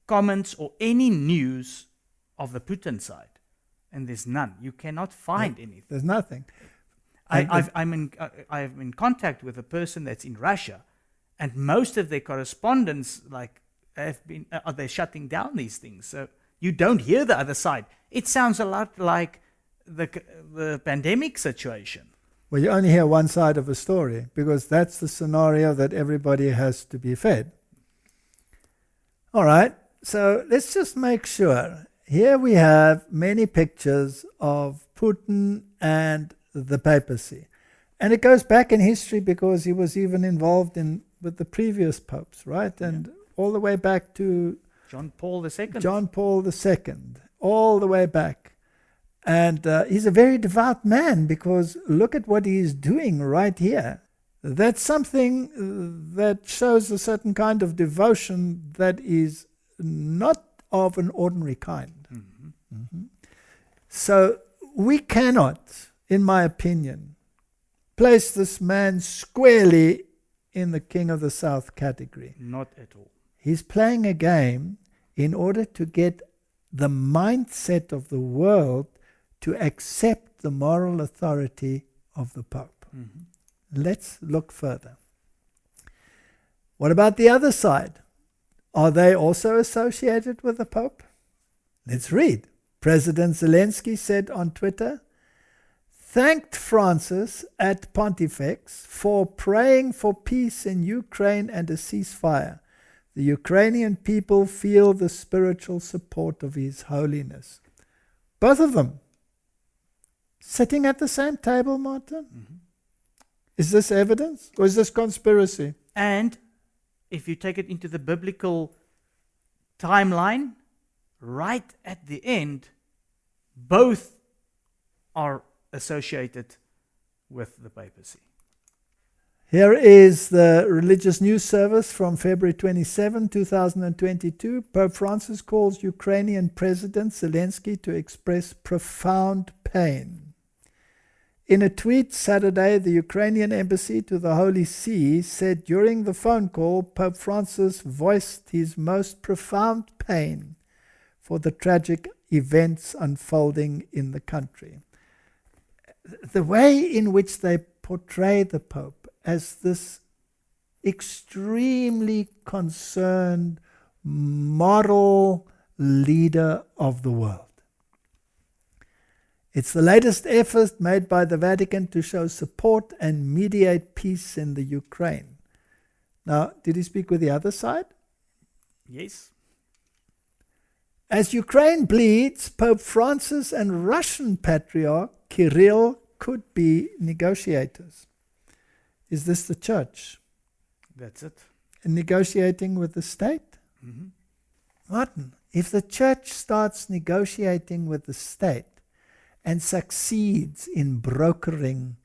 comments or any news of the Putin side, and there's none. You cannot find anything. There's nothing. I'm in contact with a person that's in Russia, and most of their correspondence, they're shutting down these things. So you don't hear the other side. It sounds a lot like the pandemic situation. Well, you only hear one side of a story because that's the scenario that everybody has to be fed. All right, so let's just make sure. Here we have many pictures of Putin and the papacy. And it goes back in history because he was even involved with the previous popes, right? And all the way back to John Paul II. John Paul II, all the way back. And he's a very devout man because look at what he's doing right here. That's something that shows a certain kind of devotion that is not of an ordinary kind. Mm-hmm. Mm-hmm. So we cannot, in my opinion, place this man squarely in the King of the South category. Not at all. He's playing a game in order to get the mindset of the world to accept the moral authority of the Pope. Mm-hmm. Let's look further. What about the other side? Are they also associated with the Pope? Let's read. President Zelensky said on Twitter, thanked Francis at Pontifex for praying for peace in Ukraine and a ceasefire. The Ukrainian people feel the spiritual support of His Holiness. Both of them sitting at the same table, Martin? Mm-hmm. Is this evidence or is this conspiracy? And if you take it into the biblical timeline, right at the end, both are associated with the papacy. Here is the religious news service from February 27, 2022. Pope Francis calls Ukrainian President Zelensky to express profound pain. In a tweet Saturday, the Ukrainian embassy to the Holy See said during the phone call, Pope Francis voiced his most profound pain for the tragic events unfolding in the country. The way in which they portray the Pope as this extremely concerned moral leader of the world. It's the latest effort made by the Vatican to show support and mediate peace in the Ukraine. Now, did he speak with the other side? Yes. As Ukraine bleeds, Pope Francis and Russian Patriarch Kirill could be negotiators. Is this the church? That's it. And negotiating with the state? Mm-hmm. Martin, if the church starts negotiating with the state and succeeds in brokering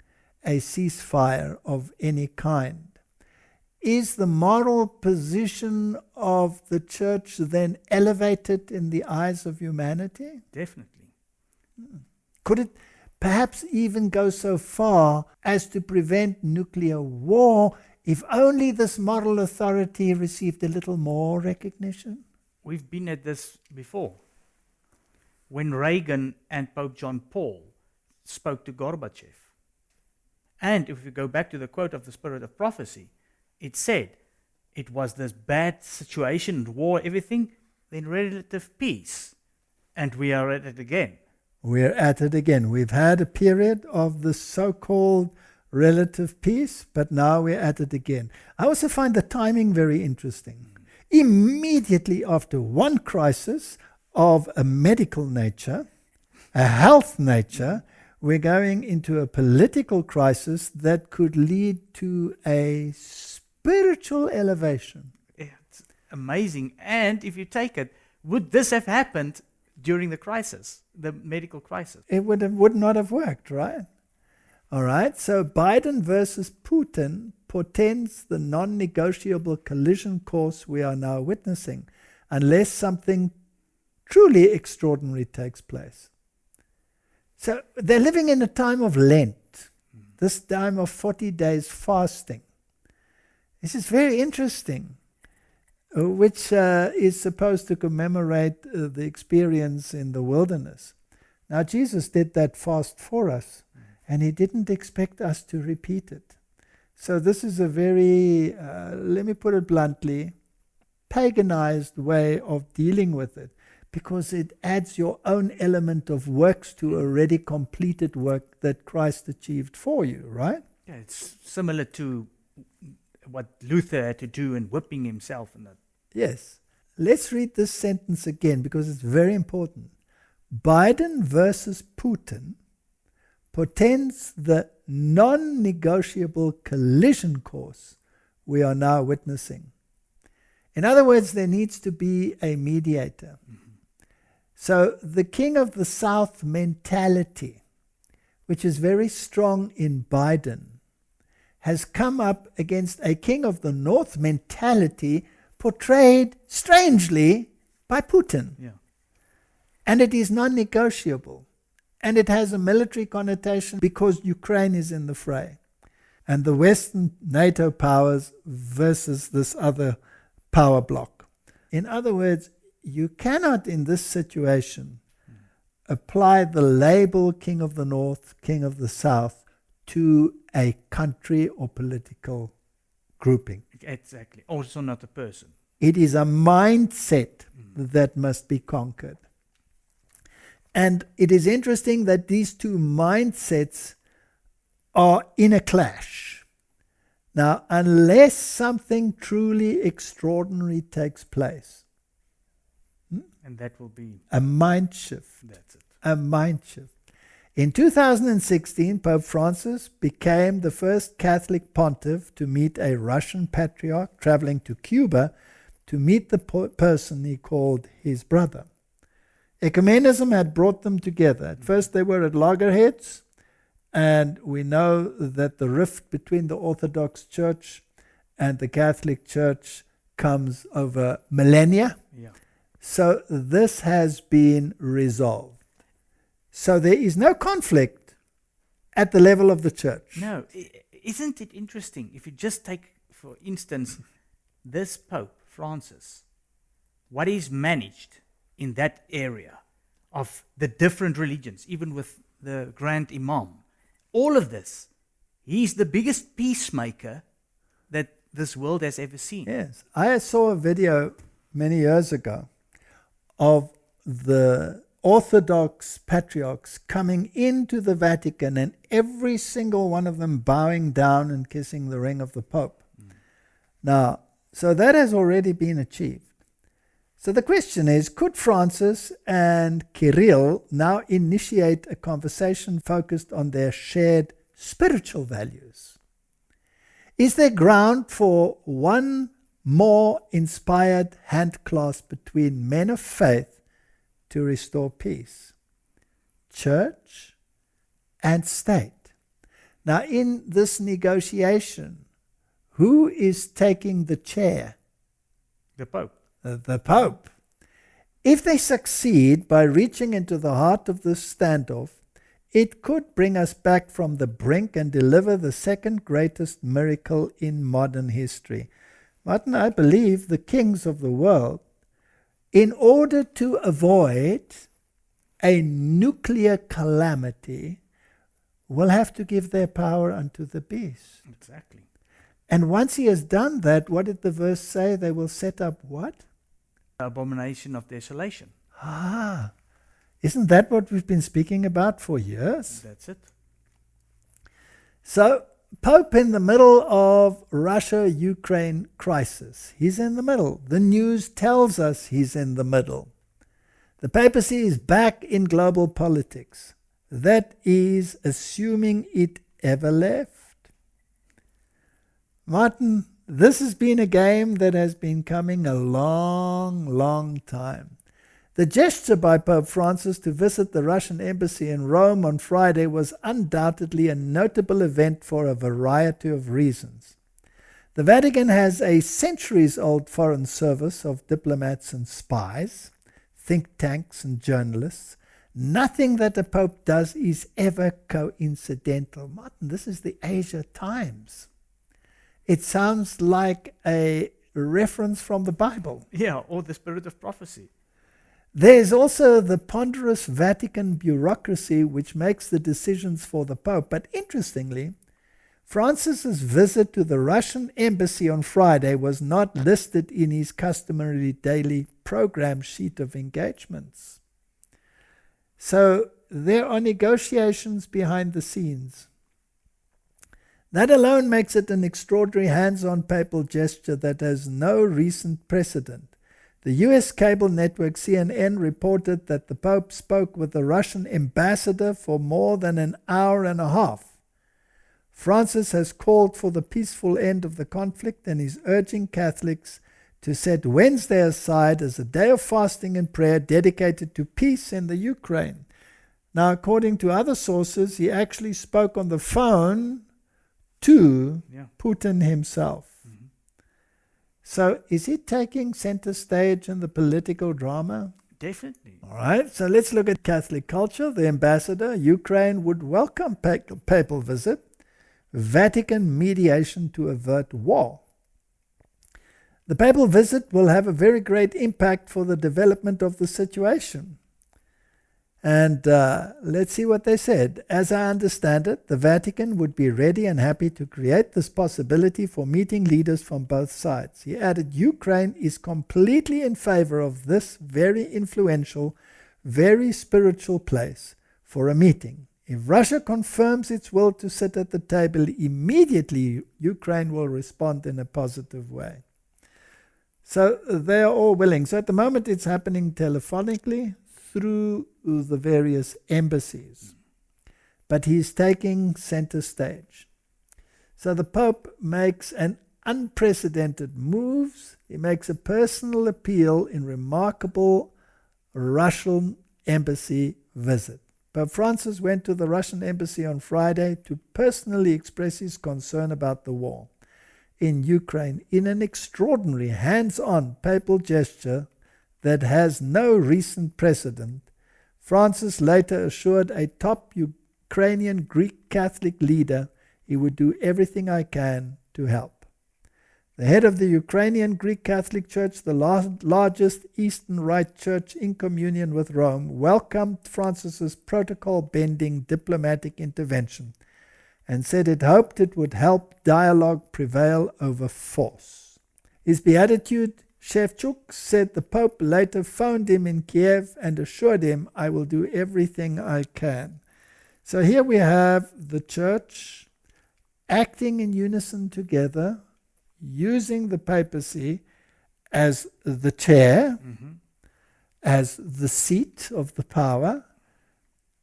a ceasefire of any kind, is the moral position of the church then elevated in the eyes of humanity? Definitely. Could it perhaps even go so far as to prevent nuclear war if only this moral authority received a little more recognition? We've been at this before. When Reagan and Pope John Paul spoke to Gorbachev. And if we go back to the quote of the Spirit of Prophecy, it said it was this bad situation, war, everything, then relative peace. And we are at it again. We're at it again. We've had a period of the so-called relative peace, but now we're at it again. I also find the timing very interesting. Immediately after one crisis of a medical nature, a health nature, we're going into a political crisis that could lead to a spiritual elevation. It's amazing. And if you take it, would this have happened during the crisis, the medical crisis? It would not have worked, right? All right, so Biden versus Putin portends the non-negotiable collision course we are now witnessing, unless something truly extraordinary takes place. So they're living in a time of Lent, this time of 40 days fasting. This is very interesting, which is supposed to commemorate the experience in the wilderness. Now, Jesus did that fast for us, and he didn't expect us to repeat it. So this is a very, let me put it bluntly, paganized way of dealing with it, because it adds your own element of works to already completed work that Christ achieved for you, right? Yeah, it's similar to what Luther had to do in whipping himself and that. Yes. Let's read this sentence again because it's very important. Biden versus Putin portends the non-negotiable collision course we are now witnessing. In other words, there needs to be a mediator. So the king of the South mentality, which is very strong in Biden, has come up against a king of the North mentality portrayed strangely by Putin. Yeah. And it is non-negotiable. And it has a military connotation because Ukraine is in the fray. And the Western NATO powers versus this other power bloc. In other words, you cannot in this situation apply the label King of the North, King of the South to a country or political grouping. Exactly. Also not a person. It is a mindset that must be conquered. And it is interesting that these two mindsets are in a clash. Now, unless something truly extraordinary takes place, And that will be a mind shift. That's it. A mind shift. In 2016, Pope Francis became the first Catholic pontiff to meet a Russian patriarch traveling to Cuba to meet the person he called his brother. Ecumenism had brought them together. At first they were at loggerheads, and we know that the rift between the Orthodox Church and the Catholic Church comes over millennia. Yeah. So this has been resolved. So there is no conflict at the level of the church. No, isn't it interesting? If you just take, for instance, this Pope Francis, what he's managed in that area of the different religions, even with the Grand Imam, all of this, he's the biggest peacemaker that this world has ever seen. Yes. I saw a video many years ago of the Orthodox patriarchs coming into the Vatican and every single one of them bowing down and kissing the ring of the Pope. Now, so that has already been achieved. So the question is, could Francis and Kirill now initiate a conversation focused on their shared spiritual values? Is there ground for one more inspired handclasp between men of faith to restore peace? Church and state. Now, in this negotiation, who is taking the chair? The Pope. The Pope. If they succeed by reaching into the heart of this standoff, it could bring us back from the brink and deliver the second greatest miracle in modern history. Martin, I believe the kings of the world, in order to avoid a nuclear calamity, will have to give their power unto the beast. Exactly. And once he has done that, what did the verse say? They will set up what? Abomination of desolation. Ah, isn't that what we've been speaking about for years? That's it. So, Pope in the middle of Russia-Ukraine crisis. He's in the middle. The news tells us he's in the middle. The papacy is back in global politics. That is assuming it ever left. Martin, this has been a game that has been coming a long, long time. The gesture by Pope Francis to visit the Russian embassy in Rome on Friday was undoubtedly a notable event for a variety of reasons. The Vatican has a centuries-old foreign service of diplomats and spies, think tanks and journalists. Nothing that the Pope does is ever coincidental. Martin, this is the Asia Times. It sounds like a reference from the Bible. Yeah, or the spirit of prophecy. There's also the ponderous Vatican bureaucracy which makes the decisions for the Pope. But interestingly, Francis's visit to the Russian embassy on Friday was not listed in his customary daily program sheet of engagements. So there are negotiations behind the scenes. That alone makes it an extraordinary hands-on papal gesture that has no recent precedent. The US cable network CNN reported that the Pope spoke with the Russian ambassador for more than an hour and a half. Francis has called for the peaceful end of the conflict and is urging Catholics to set Wednesday aside as a day of fasting and prayer dedicated to peace in the Ukraine. Now, according to other sources, he actually spoke on the phone to Putin himself. So is he taking center stage in the political drama? Definitely. All right, so let's look at Catholic culture. The ambassador, Ukraine, would welcome papal visit, Vatican mediation to avert war. The papal visit will have a very great impact for the development of the situation. And let's see what they said. As I understand it, the Vatican would be ready and happy to create this possibility for meeting leaders from both sides. He added, Ukraine is completely in favor of this very influential, very spiritual place for a meeting. If Russia confirms its will to sit at the table, immediately Ukraine will respond in a positive way. So they are all willing. So at the moment it's happening telephonically through the various embassies. But he's taking center stage. So the Pope makes an unprecedented moves. He makes a personal appeal in remarkable Russian embassy visit. Pope Francis went to the Russian embassy on Friday to personally express his concern about the war in Ukraine in an extraordinary hands-on papal gesture that has no recent precedent. Francis later assured a top Ukrainian Greek Catholic leader he would do everything I can to help. The head of the Ukrainian Greek Catholic Church, the largest Eastern Rite Church in communion with Rome, welcomed Francis's protocol-bending diplomatic intervention and said it hoped it would help dialogue prevail over force. His Beatitude Shevchuk said the Pope later phoned him in Kiev and assured him, I will do everything I can. So here we have the church acting in unison together, using the papacy as the chair, as the seat of the power,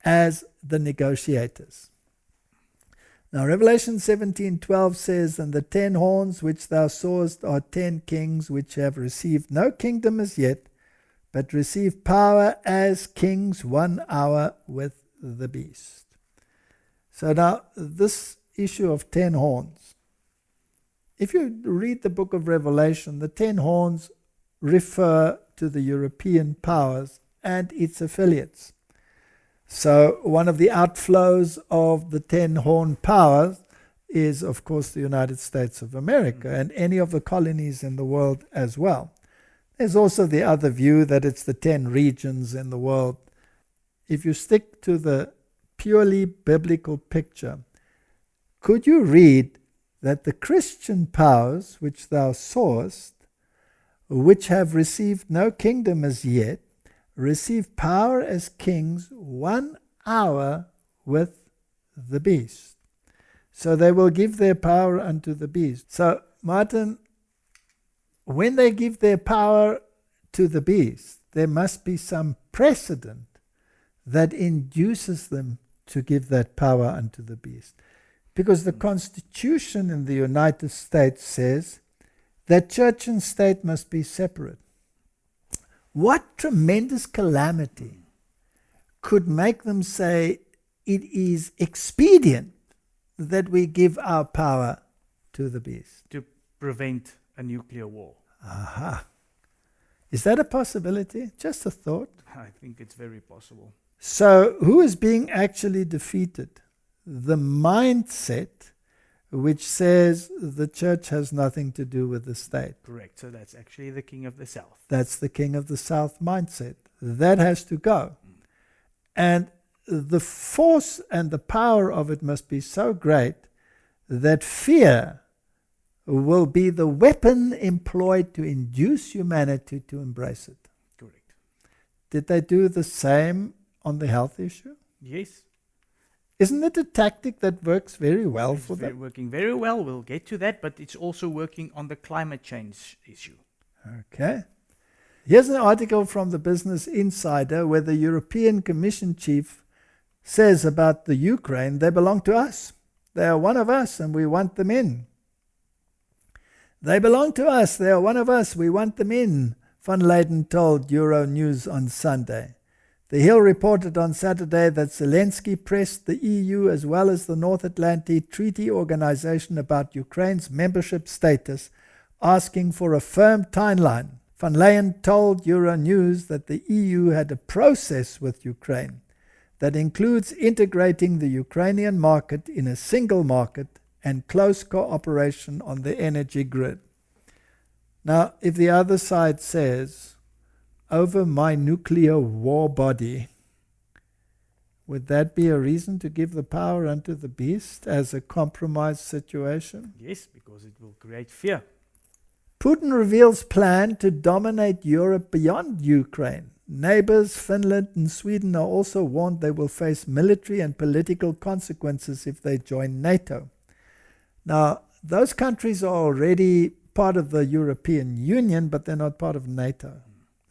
as the negotiators. Now Revelation 17:12 says, And the 10 horns which thou sawest are 10 kings which have received no kingdom as yet, but receive power as kings 1 hour with the beast. So now this issue of 10 horns. If you read the book of Revelation, the 10 horns refer to the European powers and its affiliates. So one of the outflows of the 10 horn powers is, of course, the United States of America and any of the colonies in the world as well. There's also the other view that it's the 10 regions in the world. If you stick to the purely biblical picture, could you read that the Christian powers which thou sawest, which have received no kingdom as yet, receive power as kings 1 hour with the beast. So they will give their power unto the beast. So, Martin, when they give their power to the beast, there must be some precedent that induces them to give that power unto the beast. Because the Constitution in the United States says that church and state must be separate. What tremendous calamity could make them say it is expedient that we give our power to the beast? To prevent a nuclear war. Aha. Is that a possibility? Just a thought. I think it's very possible. So, who is being actually defeated? The mindset which says the church has nothing to do with the state. Correct. So that's actually the king of the south. That's the king of the south mindset. That has to go. And the force and the power of it must be so great that fear will be the weapon employed to induce humanity to embrace it. Correct. Did they do the same on the health issue? Yes. Isn't it a tactic that works very well It's for them? working very well. We'll get to that, but it's also working on the climate change issue. Okay. Here's an article from the Business Insider where the European Commission chief says about the Ukraine, they belong to us. They are one of us and we want them in. They belong to us. They are one of us. We want them in, Van Leyden told Euronews on Sunday. The Hill reported on Saturday that Zelensky pressed the EU as well as the North Atlantic Treaty Organization about Ukraine's membership status, asking for a firm timeline. Van Leyen told Euronews that the EU had a process with Ukraine that includes integrating the Ukrainian market in a single market and close cooperation on the energy grid. Now, if the other side says, over my nuclear war body, would that be a reason to give the power unto the beast as a compromise situation? Yes, because it will create fear. Putin reveals plan to dominate Europe beyond Ukraine. Neighbors Finland and Sweden are also warned they will face military and political consequences if they join NATO. Now, those countries are already part of the European Union, but they're not part of NATO.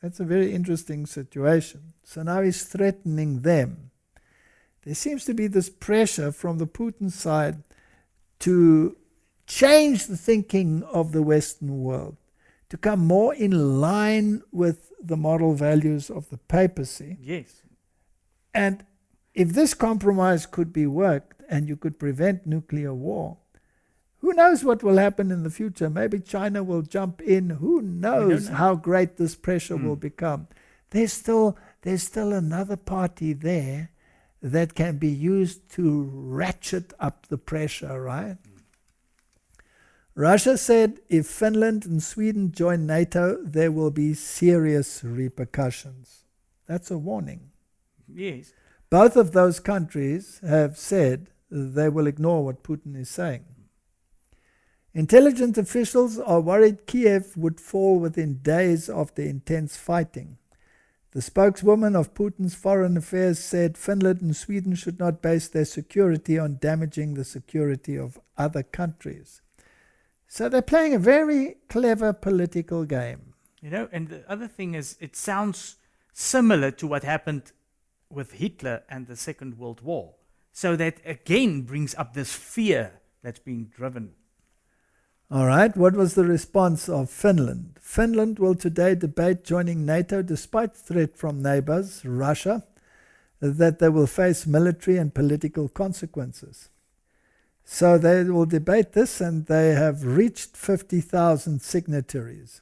That's a very interesting situation. So now he's threatening them. There seems to be this pressure from the Putin side to change the thinking of the Western world, to come more in line with the moral values of the papacy. Yes. And if this compromise could be worked and you could prevent nuclear war, who knows what will happen in the future? Maybe China will jump in. Who knows how great this pressure will become? There's still another party there that can be used to ratchet up the pressure, right? Russia said if Finland and Sweden join NATO, there will be serious repercussions. That's a warning. Yes. Both of those countries have said they will ignore what Putin is saying. Intelligence officials are worried Kiev would fall within days of the intense fighting. The spokeswoman of Putin's foreign affairs said Finland and Sweden should not base their security on damaging the security of other countries. So they're playing a very clever political game. You know, and the other thing is, it sounds similar to what happened with Hitler and the Second World War. So that again brings up this fear that's being driven. All right, what was the response of Finland? Finland will today debate joining NATO despite threat from neighbors, Russia, that they will face military and political consequences. So they will debate this, and they have reached 50,000 signatories.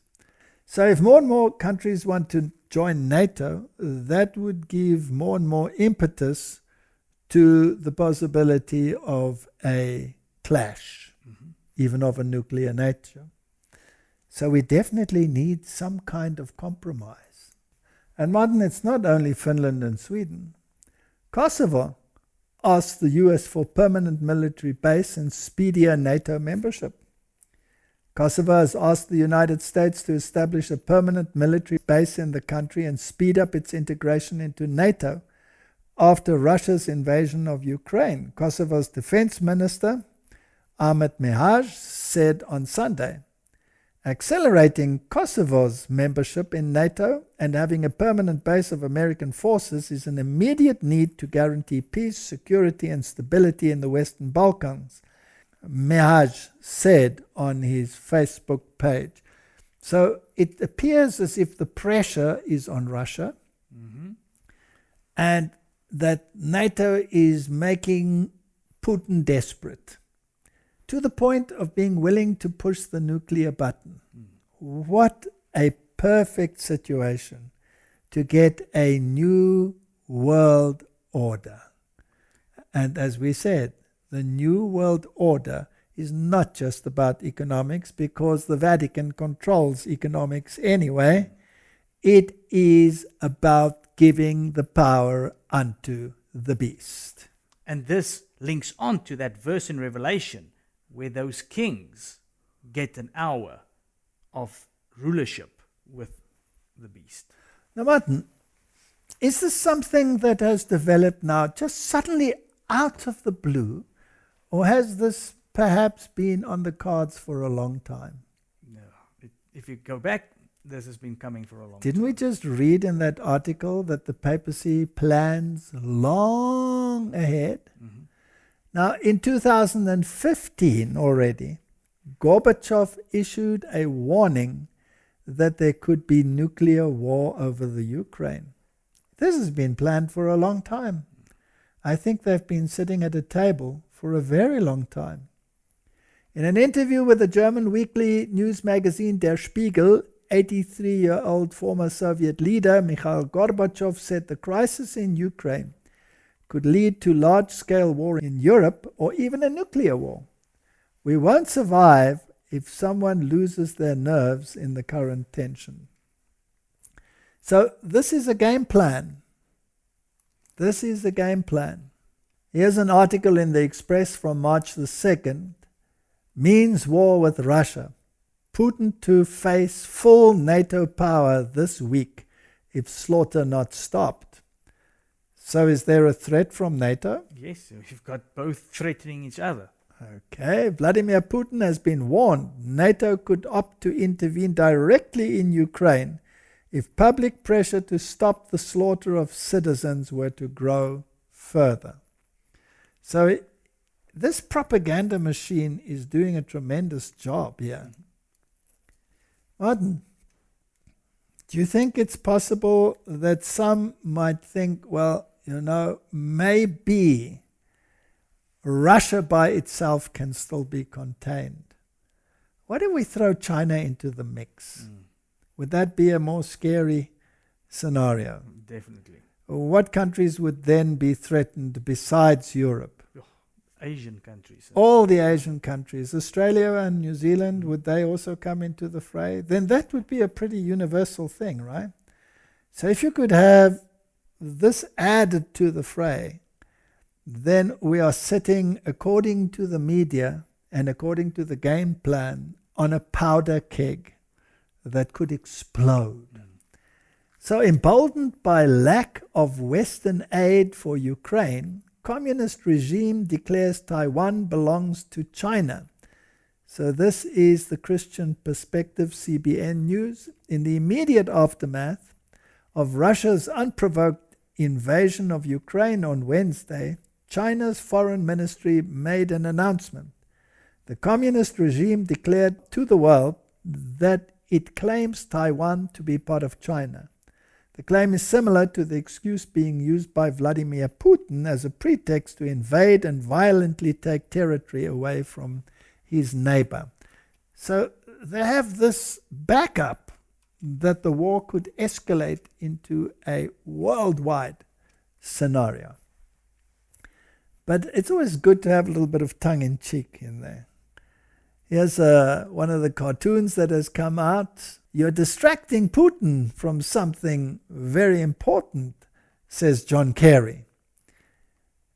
So if more and more countries want to join NATO, that would give more and more impetus to the possibility of a clash, even of a nuclear nature. So we definitely need some kind of compromise. And Martin, it's not only Finland and Sweden. Kosovo asked the US for permanent military base and speedier NATO membership. Kosovo has asked the United States to establish a permanent military base in the country and speed up its integration into NATO after Russia's invasion of Ukraine. Kosovo's defense minister, Ahmet Mihaj, said on Sunday, accelerating Kosovo's membership in NATO and having a permanent base of American forces is an immediate need to guarantee peace, security, and stability in the Western Balkans, Mihaj said on his Facebook page. So it appears as if the pressure is on Russia, and that NATO is making Putin desperate to the point of being willing to push the nuclear button. What a perfect situation to get a new world order. And as we said, the new world order is not just about economics, because the Vatican controls economics anyway. It is about giving the power unto the beast. And this links on to that verse in Revelation where those kings get an hour of rulership with the beast. Now, Martin, is this something that has developed now just suddenly out of the blue, or has this perhaps been on the cards for a long time? No. If you go back, this has been coming for a long time. Didn't we just read in that article that the papacy plans long ahead? Now, in 2015 already, Gorbachev issued a warning that there could be nuclear war over the Ukraine. This has been planned for a long time. I think they've been sitting at a table for a very long time. In an interview with the German weekly news magazine Der Spiegel, 83-year-old former Soviet leader Mikhail Gorbachev said the crisis in Ukraine could lead to large-scale war in Europe or even a nuclear war. We won't survive if someone loses their nerves in the current tension. So this is a game plan. This is the game plan. Here's an article in the Express from March the 2nd. Means war with Russia. Putin to face full NATO power this week if slaughter not stopped. So is there a threat from NATO? Yes, you've got both threatening each other. Okay, Vladimir Putin has been warned NATO could opt to intervene directly in Ukraine if public pressure to stop the slaughter of citizens were to grow further. So this propaganda machine is doing a tremendous job here. Martin, do you think it's possible that some might think, well, maybe Russia by itself can still be contained? What if we throw China into the mix? Would that be a more scary scenario? Definitely. What countries would then be threatened besides Europe? Asian countries. All the Asian countries. Australia and New Zealand, would they also come into the fray? Then that would be a pretty universal thing, right? So if you could have this added to the fray, then we are sitting, according to the media and according to the game plan, on a powder keg that could explode. So emboldened by lack of Western aid for Ukraine, communist regime declares Taiwan belongs to China. So this is the Christian Perspective CBN News. In the immediate aftermath of Russia's unprovoked invasion of Ukraine on Wednesday, China's foreign ministry made an announcement. The communist regime declared to the world that it claims Taiwan to be part of China. The claim is similar to the excuse being used by Vladimir Putin as a pretext to invade and violently take territory away from his neighbor. So they have this backup that the war could escalate into a worldwide scenario. But it's always good to have a little bit of tongue-in-cheek in there. Here's one of the cartoons that has come out. You're distracting Putin from something very important, says John Kerry.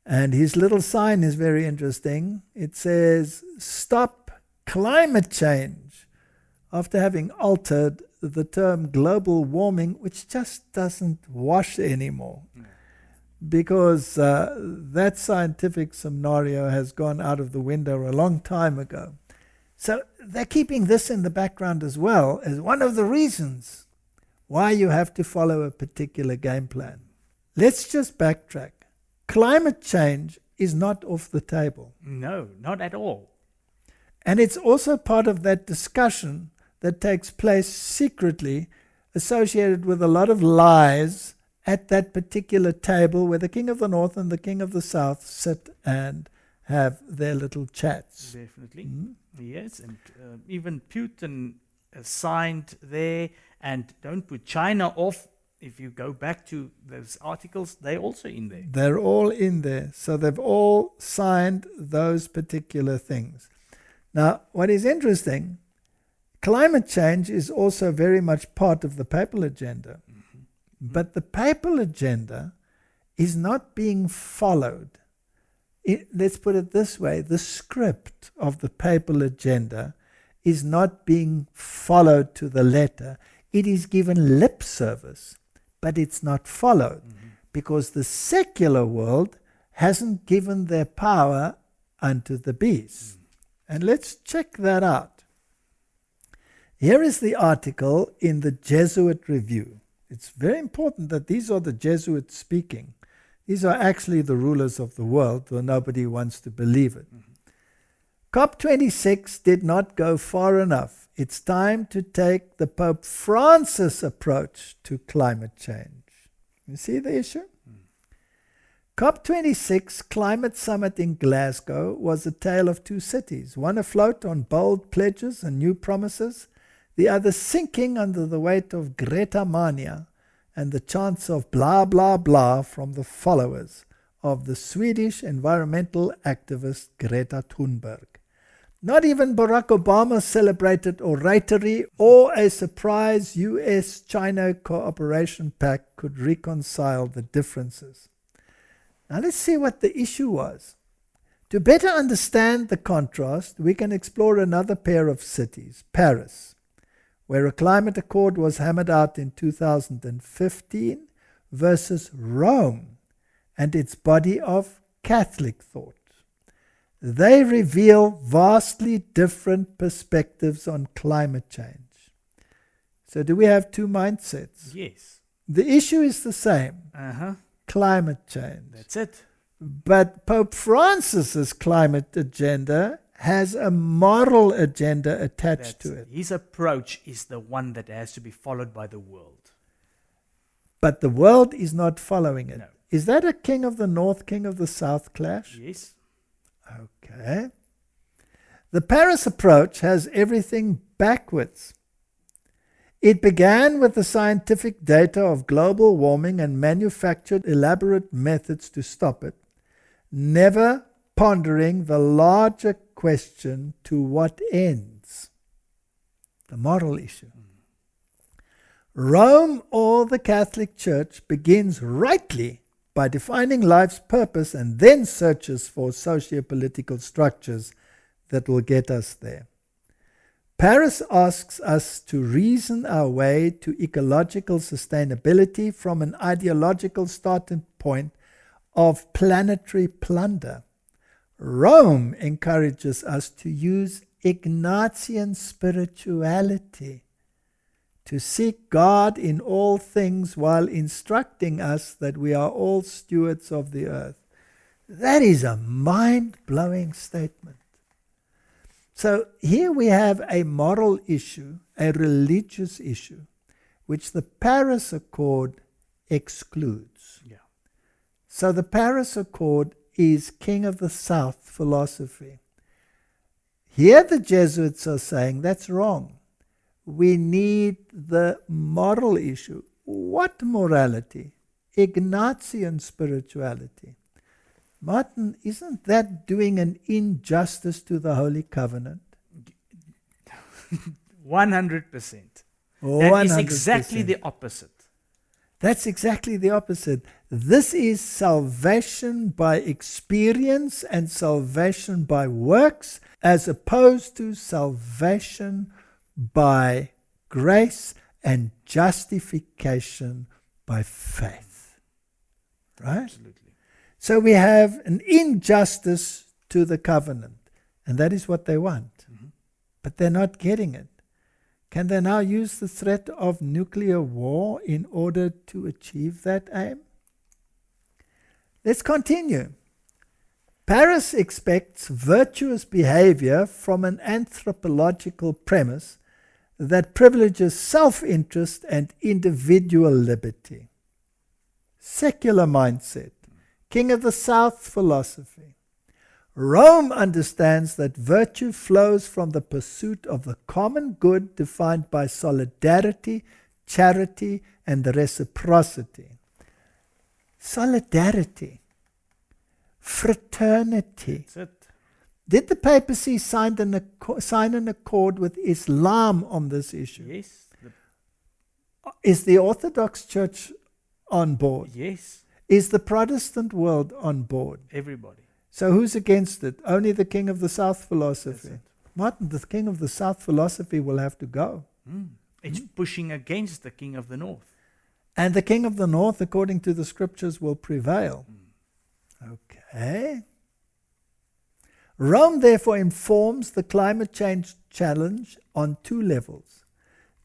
And his little sign is very interesting. It says, "Stop climate change," after having altered the term global warming, which just doesn't wash anymore. Because that scientific scenario has gone out of the window a long time ago. So they're keeping this in the background as well as one of the reasons why you have to follow a particular game plan. Let's just backtrack. Climate change is not off the table. No, not at all. And it's also part of that discussion that takes place secretly, associated with a lot of lies at that particular table where the king of the north and the king of the south sit and have their little chats. Definitely. Yes, and even Putin signed there, and don't put China off. If you go back to those articles, they're also in there. They're all in there. So they've all signed those particular things. Now, what is interesting, climate change is also very much part of the papal agenda. But the papal agenda is not being followed. Let's put it this way, the script of the papal agenda is not being followed to the letter. It is given lip service, but it's not followed because the secular world hasn't given their power unto the beast. And let's check that out. Here is the article in the Jesuit Review. It's very important that these are the Jesuits speaking. These are actually the rulers of the world, though nobody wants to believe it. COP26 did not go far enough. It's time to take the Pope Francis approach to climate change. You see the issue? COP26 Climate Summit in Glasgow was a tale of two cities, one afloat on bold pledges and new promises, the other sinking under the weight of Greta Mania and the chants of blah, blah, blah from the followers of the Swedish environmental activist Greta Thunberg. Not even Barack Obama's celebrated oratory or a surprise US-China cooperation pact could reconcile the differences. Now let's see what the issue was. To better understand the contrast, we can explore another pair of cities, Paris, where a climate accord was hammered out in 2015, versus Rome and its body of Catholic thought. They reveal vastly different perspectives on climate change. So do we have two mindsets? Yes. The issue is the same. Climate change. That's it. But Pope Francis's climate agenda has a moral agenda attached to it. His approach is the one that has to be followed by the world. But the world is not following it. No. Is that a king of the north, king of the south clash? Yes. Okay. The Paris approach has everything backwards. It began with the scientific data of global warming and manufactured elaborate methods to stop it, never pondering the larger question, to what ends? The moral issue. Rome or the Catholic Church begins rightly by defining life's purpose and then searches for socio-political structures that will get us there. Paris asks us to reason our way to ecological sustainability from an ideological starting point of planetary plunder. Rome encourages us to use Ignatian spirituality, to seek God in all things while instructing us that we are all stewards of the earth. That is a mind-blowing statement. So here we have a moral issue, a religious issue, which the Paris Accord excludes. Yeah. So the Paris Accord is King of the South philosophy. Here the Jesuits are saying that's wrong. We need the moral issue. What morality? Ignatian spirituality. Martin, isn't that doing an injustice to the Holy Covenant? 100%. Oh, That is 100%. exactly the opposite. That's exactly the opposite. This is salvation by experience and salvation by works, as opposed to salvation by grace and justification by faith. Right? Absolutely. So we have an injustice to the covenant, and that is what they want. But they're not getting it. Can they now use the threat of nuclear war in order to achieve that aim? Let's continue. Paris expects virtuous behavior from an anthropological premise that privileges self-interest and individual liberty. Secular mindset. King of the South philosophy. Rome understands that virtue flows from the pursuit of the common good defined by solidarity, charity, and reciprocity. Solidarity. Fraternity. That's it. Did the papacy sign an accord with Islam on this issue? Yes. Is the Orthodox Church on board? Yes. Is the Protestant world on board? Everybody. So who's against it? Only the King of the South philosophy. That's it. Martin, the King of the South philosophy will have to go. It's pushing against the King of the North. And the King of the North, according to the scriptures, will prevail. Okay. Rome therefore informs the climate change challenge on two levels.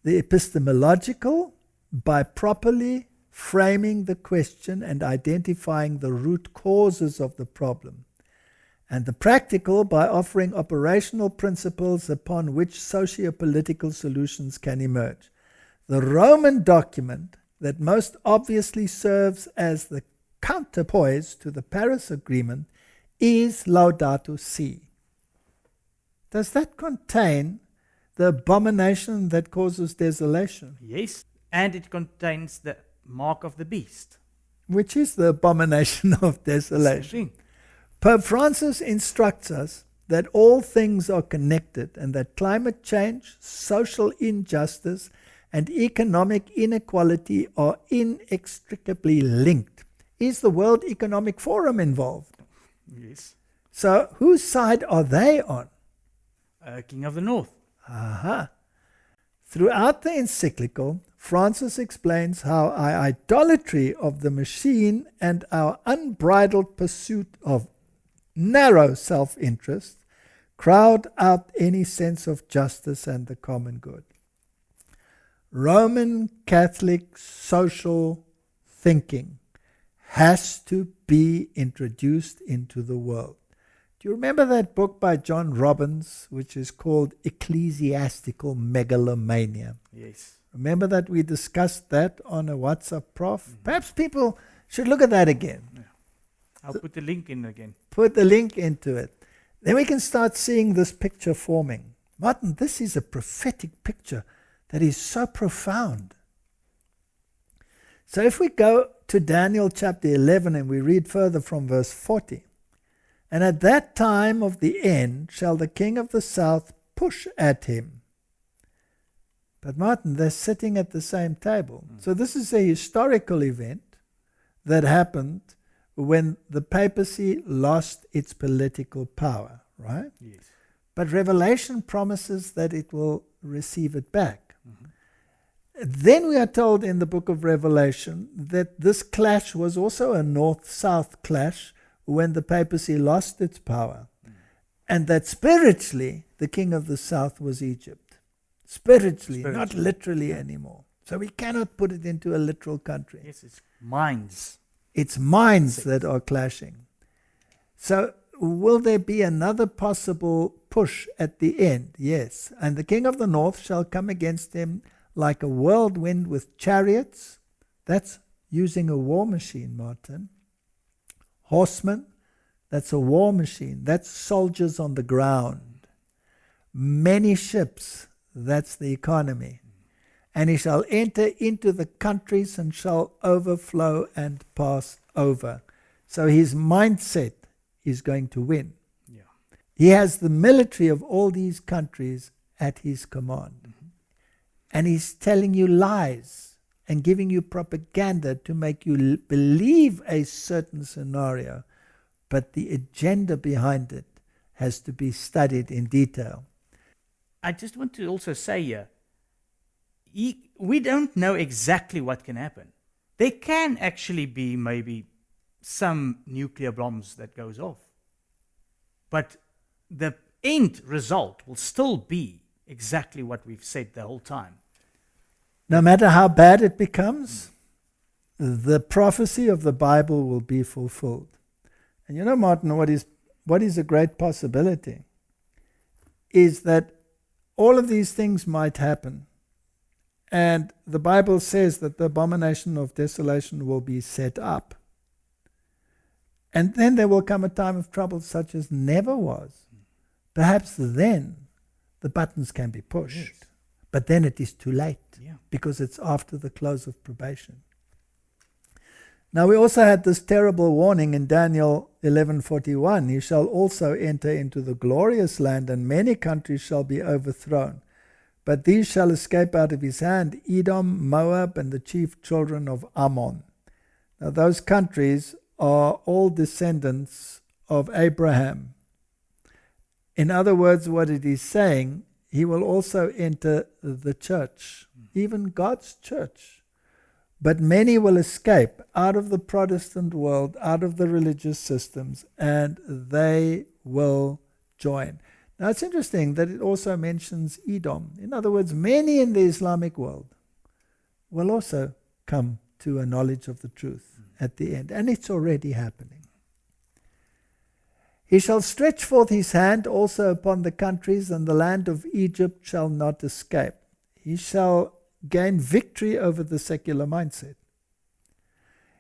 The epistemological, by properly framing the question and identifying the root causes of the problem. And the practical, by offering operational principles upon which socio-political solutions can emerge. The Roman document that most obviously serves as the counterpoise to the Paris Agreement is Laudato Si. Does that contain the abomination that causes desolation? Yes. And it contains the mark of the beast. Which is the abomination of desolation. Pope Francis instructs us that all things are connected and that climate change, social injustice, and economic inequality are inextricably linked. Is the World Economic Forum involved? Yes. So whose side are they on? King of the North. Aha. Throughout the encyclical, Francis explains how our idolatry of the machine and our unbridled pursuit of narrow self-interest crowd out any sense of justice and the common good. Roman Catholic social thinking has to be introduced into the world. Do you remember that book by John Robbins, which is called Ecclesiastical Megalomania? Yes. Remember that we discussed that on a WhatsApp Prof? Perhaps people should look at that again. Yeah. I'll put the link in again. Put the link into it. Then we can start seeing this picture forming. Martin, this is a prophetic picture that is so profound. So if we go to Daniel chapter 11 and we read further from verse 40, and at that time of the end shall the king of the south push at him. But Martin, they're sitting at the same table. So this is a historical event that happened when the papacy lost its political power, right? Yes. But Revelation promises that it will receive it back. Then we are told in the book of Revelation that this clash was also a north-south clash when the papacy lost its power. And that spiritually, the king of the south was Egypt. Spiritually, not literally anymore. So we cannot put it into a literal country. Yes, it's minds. It's minds that are clashing. So will there be another possible push at the end? Yes. And the king of the north shall come against him like a whirlwind with chariots. That's using a war machine, Martin. Horsemen, that's a war machine. That's soldiers on the ground. Many ships, that's the economy. And he shall enter into the countries and shall overflow and pass over. So his mindset is going to win. Yeah. He has the military of all these countries at his command. And he's telling you lies and giving you propaganda to make you believe a certain scenario. But the agenda behind it has to be studied in detail. I just want to also say here, we don't know exactly what can happen. There can actually be maybe some nuclear bombs that goes off. But the end result will still be exactly what we've said the whole time. No matter how bad it becomes, the prophecy of the Bible will be fulfilled. And you know, Martin, what is a great possibility is that all of these things might happen. And the Bible says that the abomination of desolation will be set up. And then there will come a time of trouble such as never was. Perhaps then the buttons can be pushed. Yes. But then it is too late, Yeah. because it's after the close of probation. Now we also had this terrible warning in Daniel 11:41. He shall also enter into the glorious land, and many countries shall be overthrown. But these shall escape out of his hand, Edom, Moab, and the chief children of Ammon. Now those countries are all descendants of Abraham. In other words, what it is saying, he will also enter the church, even God's church. But many will escape out of the Protestant world, out of the religious systems, and they will join. Now it's interesting that it also mentions Edom. In other words, many in the Islamic world will also come to a knowledge of the truth at the end. And it's already happening. He shall stretch forth his hand also upon the countries, and the land of Egypt shall not escape. He shall gain victory over the secular mindset.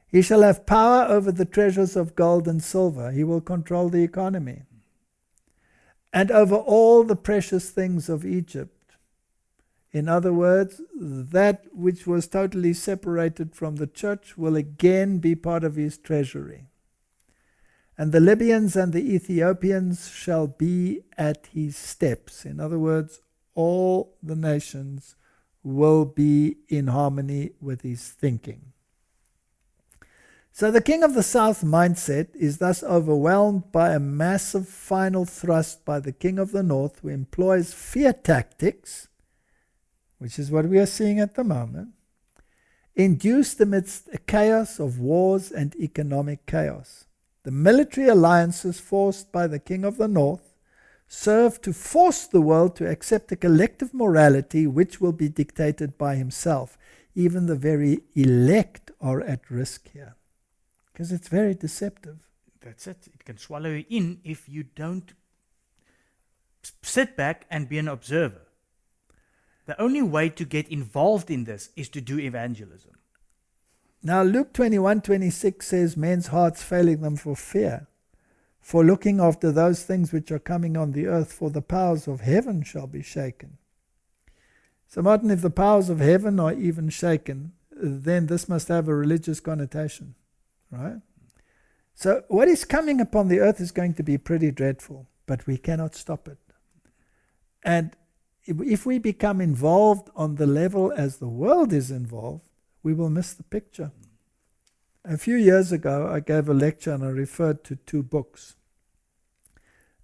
He shall have power over the treasures of gold and silver. He will control the economy. And over all the precious things of Egypt. In other words, that which was totally separated from the church will again be part of his treasury. And the Libyans and the Ethiopians shall be at his steps. In other words, all the nations will be in harmony with his thinking. So the king of the south mindset is thus overwhelmed by a massive final thrust by the king of the north, who employs fear tactics, which is what we are seeing at the moment, induced amidst a chaos of wars and economic chaos. The military alliances forced by the king of the north serve to force the world to accept a collective morality which will be dictated by himself. Even the very elect are at risk here, because it's very deceptive. That's it. It can swallow you in if you don't sit back and be an observer. The only way to get involved in this is to do evangelism. Now Luke 21:26 says, men's hearts failing them for fear, for looking after those things which are coming on the earth, for the powers of heaven shall be shaken. So Martin, if the powers of heaven are even shaken, then this must have a religious connotation, right? So what is coming upon the earth is going to be pretty dreadful, but we cannot stop it. And if we become involved on the level as the world is involved, we will miss the picture. A few years ago, I gave a lecture and I referred to two books.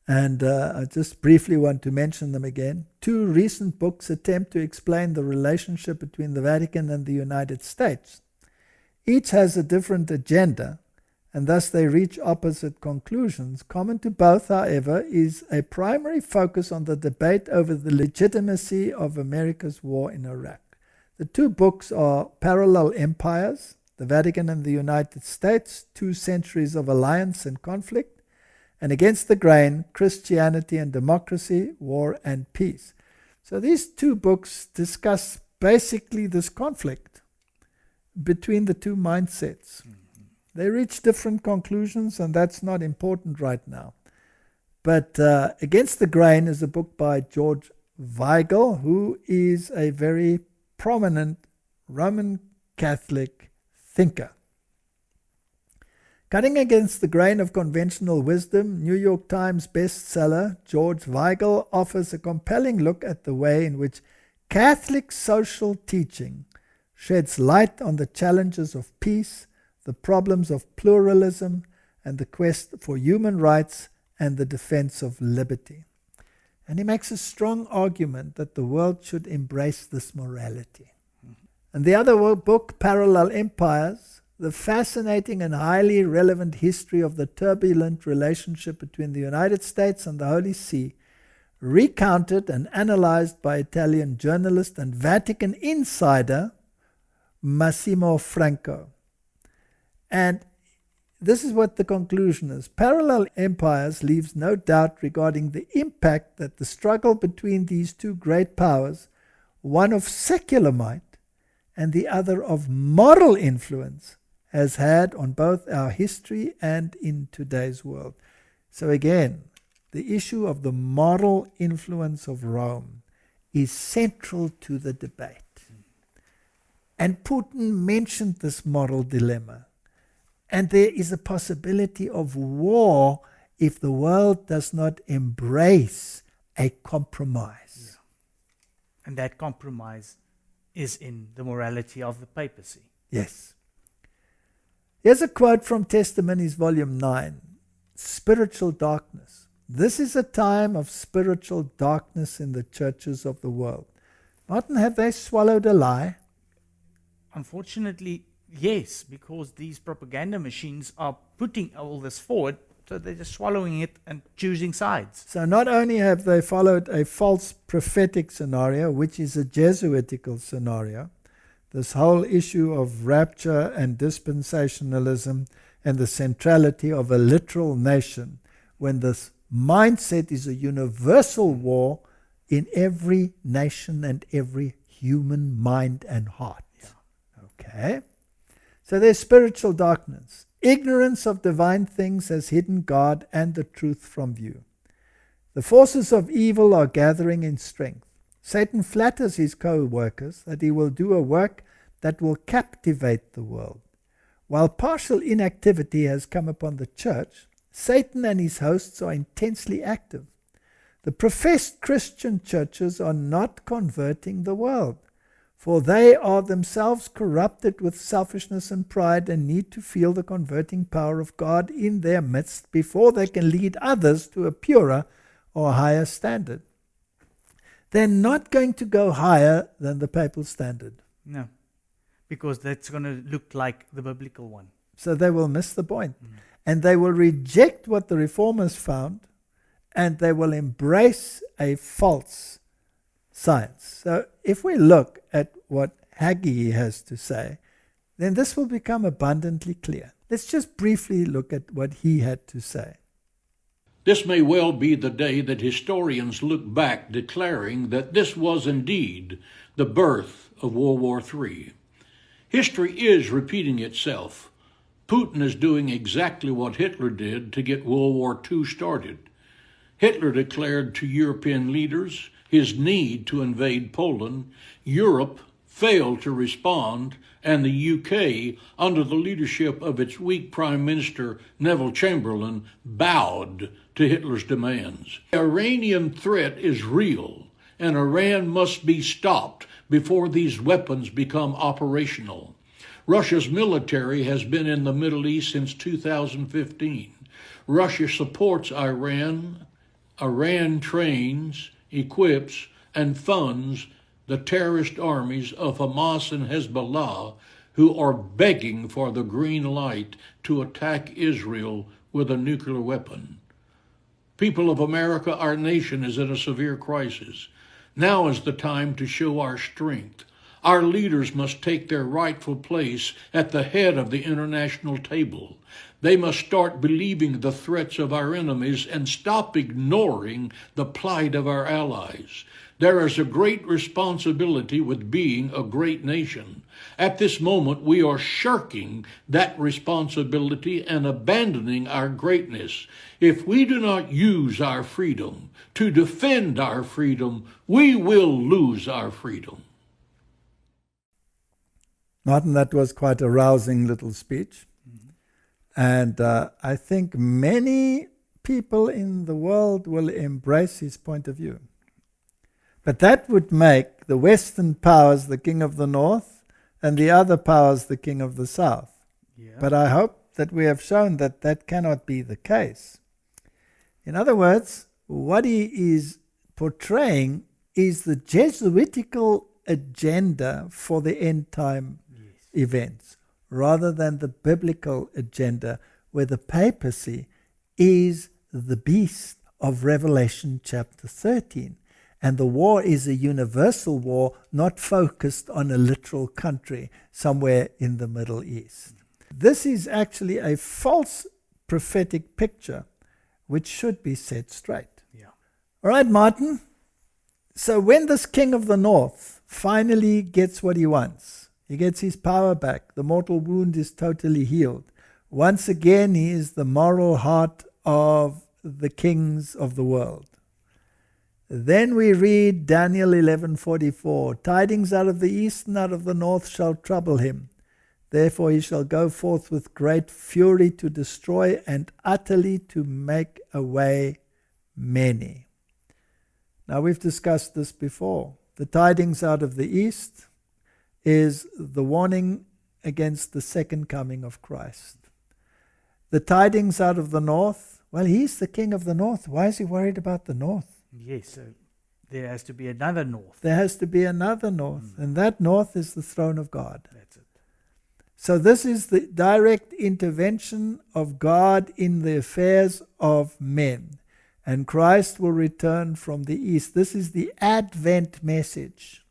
And I just briefly want to mention them again. Two recent books attempt to explain the relationship between the Vatican and the United States. Each has a different agenda, and thus they reach opposite conclusions. Common to both, however, is a primary focus on the debate over the legitimacy of America's war in Iraq. The two books are Parallel Empires, the Vatican and the United States, 2 centuries of alliance and conflict, and Against the Grain, Christianity and Democracy, War and Peace. So these two books discuss basically this conflict between the two mindsets. They reach different conclusions, and that's not important right now. But Against the Grain is a book by George Weigel, who is a very prominent Roman Catholic thinker. Cutting Against the Grain of Conventional Wisdom, New York Times bestseller, George Weigel offers a compelling look at the way in which Catholic social teaching sheds light on the challenges of peace, the problems of pluralism, and the quest for human rights and the defense of liberty. And he makes a strong argument that the world should embrace this morality. And the other book, Parallel Empires, the fascinating and highly relevant history of the turbulent relationship between the United States and the Holy See, recounted and analyzed by Italian journalist and Vatican insider Massimo Franco. And this is what the conclusion is. Parallel empires leaves no doubt regarding the impact that the struggle between these two great powers, one of secular might and the other of moral influence, has had on both our history and in today's world. So again, the issue of the moral influence of Rome is central to the debate. And Putin mentioned this moral dilemma. And there is a possibility of war if the world does not embrace a compromise. Yeah. And that compromise is in the morality of the papacy. Yes. Here's a quote from Testimonies, Volume 9. Spiritual darkness. This is a time of spiritual darkness in the churches of the world. Martin, have they swallowed a lie? Unfortunately, yes, because these propaganda machines are putting all this forward, so they're just swallowing it and choosing sides. So not only have they followed a false prophetic scenario, which is a Jesuitical scenario, this whole issue of rapture and dispensationalism and the centrality of a literal nation, when this mindset is a universal war in every nation and every human mind and heart. Okay? So there's spiritual darkness. Ignorance of divine things has hidden God and the truth from view. The forces of evil are gathering in strength. Satan flatters his co-workers that he will do a work that will captivate the world. While partial inactivity has come upon the church, Satan and his hosts are intensely active. The professed Christian churches are not converting the world, for they are themselves corrupted with selfishness and pride and need to feel the converting power of God in their midst before they can lead others to a purer or higher standard. They're not going to go higher than the papal standard. No, because that's going to look like the biblical one. So they will miss the point. And they will reject what the reformers found, and they will embrace a false science. So if we look at what Haggai has to say, then this will become abundantly clear. Let's just briefly look at what he had to say. This may well be the day that historians look back declaring that this was indeed the birth of World War III. History is repeating itself. Putin is doing exactly what Hitler did to get World War II started. Hitler declared to European leaders his need to invade Poland. Europe failed to respond, and the UK, under the leadership of its weak Prime Minister Neville Chamberlain, bowed to Hitler's demands. The Iranian threat is real, and Iran must be stopped before these weapons become operational. Russia's military has been in the Middle East since 2015. Russia supports Iran. Iran trains, equips, and funds the terrorist armies of Hamas and Hezbollah, who are begging for the green light to attack Israel with a nuclear weapon. People of America, our nation is in a severe crisis. Now is the time to show our strength. Our leaders must take their rightful place at the head of the international table. They must start believing the threats of our enemies and stop ignoring the plight of our allies. There is a great responsibility with being a great nation. At this moment, we are shirking that responsibility and abandoning our greatness. If we do not use our freedom to defend our freedom, we will lose our freedom. Martin, that was quite a rousing little speech. And I think many people in the world will embrace his point of view. But that would make the Western powers the king of the North and the other powers the king of the South. Yeah. But I hope that we have shown that that cannot be the case. In other words, what he is portraying is the Jesuitical agenda for the end time events, rather than the biblical agenda, where the papacy is the beast of Revelation chapter 13. And the war is a universal war, not focused on a literal country somewhere in the Middle East. This is actually a false prophetic picture which should be set straight. Yeah. All right, Martin. So when this king of the north finally gets what he wants, he gets his power back, the mortal wound is totally healed. Once again, he is the moral heart of the kings of the world. Then we read Daniel 11:44, tidings out of the east and out of the north shall trouble him. Therefore he shall go forth with great fury to destroy and utterly to make away many. Now we've discussed this before. The tidings out of the east is the warning against the second coming of Christ. The tidings out of the north, well, he's the king of the north. Why is he worried about the north? Yes, so there has to be another north. There has to be another north, and that north is the throne of God. That's it. So this is the direct intervention of God in the affairs of men. And Christ will return from the east. This is the Advent message.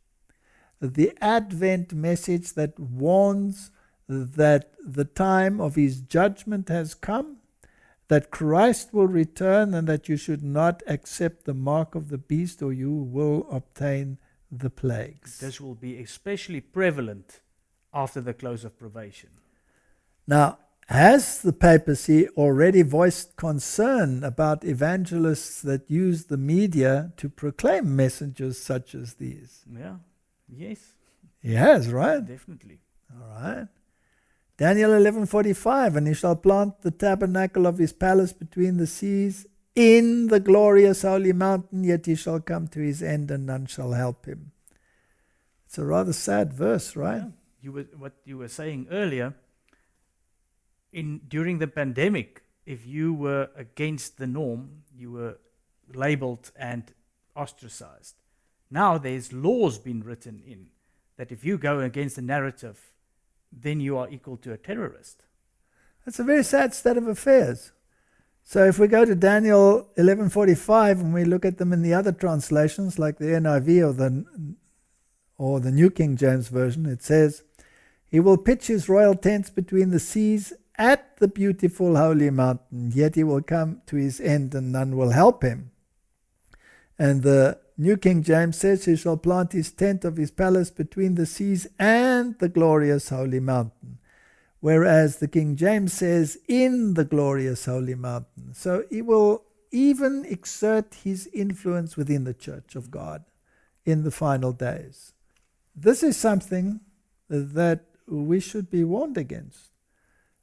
The Advent message that warns that the time of his judgment has come, that Christ will return, and that you should not accept the mark of the beast or you will obtain the plagues. This will be especially prevalent after the close of probation. Now, has the papacy already voiced concern about evangelists that use the media to proclaim messages such as these? Yeah. Yes. He has, right? Definitely. All right. Daniel 11:45, and he shall plant the tabernacle of his palace between the seas in the glorious holy mountain, yet he shall come to his end and none shall help him. It's a rather sad verse, right? Yeah. What you were saying earlier, during the pandemic, if you were against the norm, you were labeled and ostracized. Now there's laws being written in that if you go against the narrative, then you are equal to a terrorist. That's a very sad state of affairs. So if we go to Daniel 11:45 and we look at them in the other translations, like the NIV or the New King James Version, it says, he will pitch his royal tents between the seas at the beautiful holy mountain, yet he will come to his end and none will help him. And the New King James says, he shall plant his tent of his palace between the seas and the glorious holy mountain. Whereas the King James says, in the glorious holy mountain. So he will even exert his influence within the church of God in the final days. This is something that we should be warned against.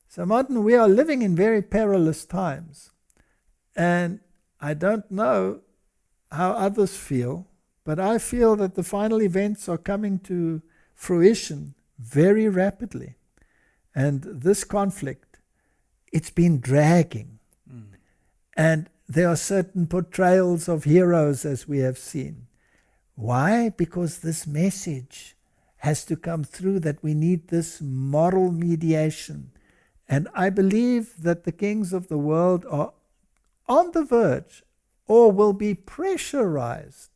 So Martin, we are living in very perilous times. And I don't know how others feel, but I feel that the final events are coming to fruition very rapidly. And this conflict, it's been dragging. And there are certain portrayals of heroes, as we have seen. Why? Because this message has to come through, that we need this moral mediation. And I believe that the kings of the world are on the verge or will be pressurized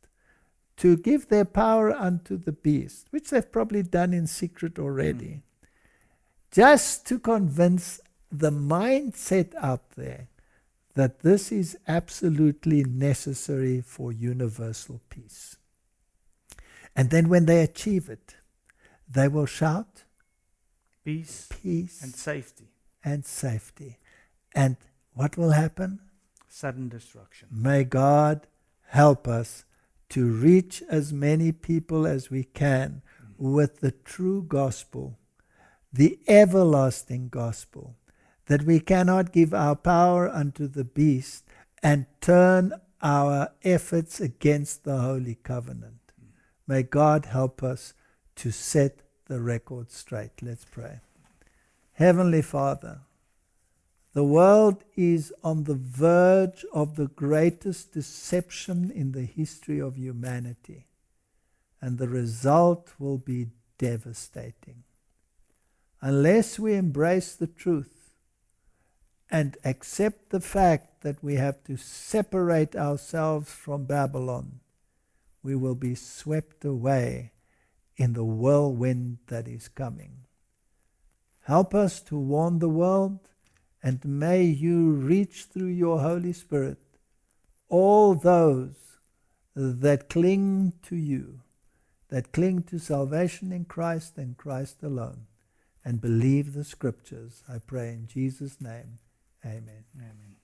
to give their power unto the beast, which they've probably done in secret already, just to convince the mindset out there that this is absolutely necessary for universal peace. And then when they achieve it, they will shout, Peace, peace and safety. and safety. And what will happen? Sudden destruction. May God help us to reach as many people as we can with the true gospel, the everlasting gospel, that we cannot give our power unto the beast and turn our efforts against the holy covenant. May God help us to set the record straight. Let's pray. Heavenly Father, the world is on the verge of the greatest deception in the history of humanity, and the result will be devastating. Unless we embrace the truth and accept the fact that we have to separate ourselves from Babylon, we will be swept away in the whirlwind that is coming. Help us to warn the world, and may you reach through your Holy Spirit all those that cling to you, that cling to salvation in Christ and Christ alone, and believe the Scriptures. I pray in Jesus' name. Amen. Amen.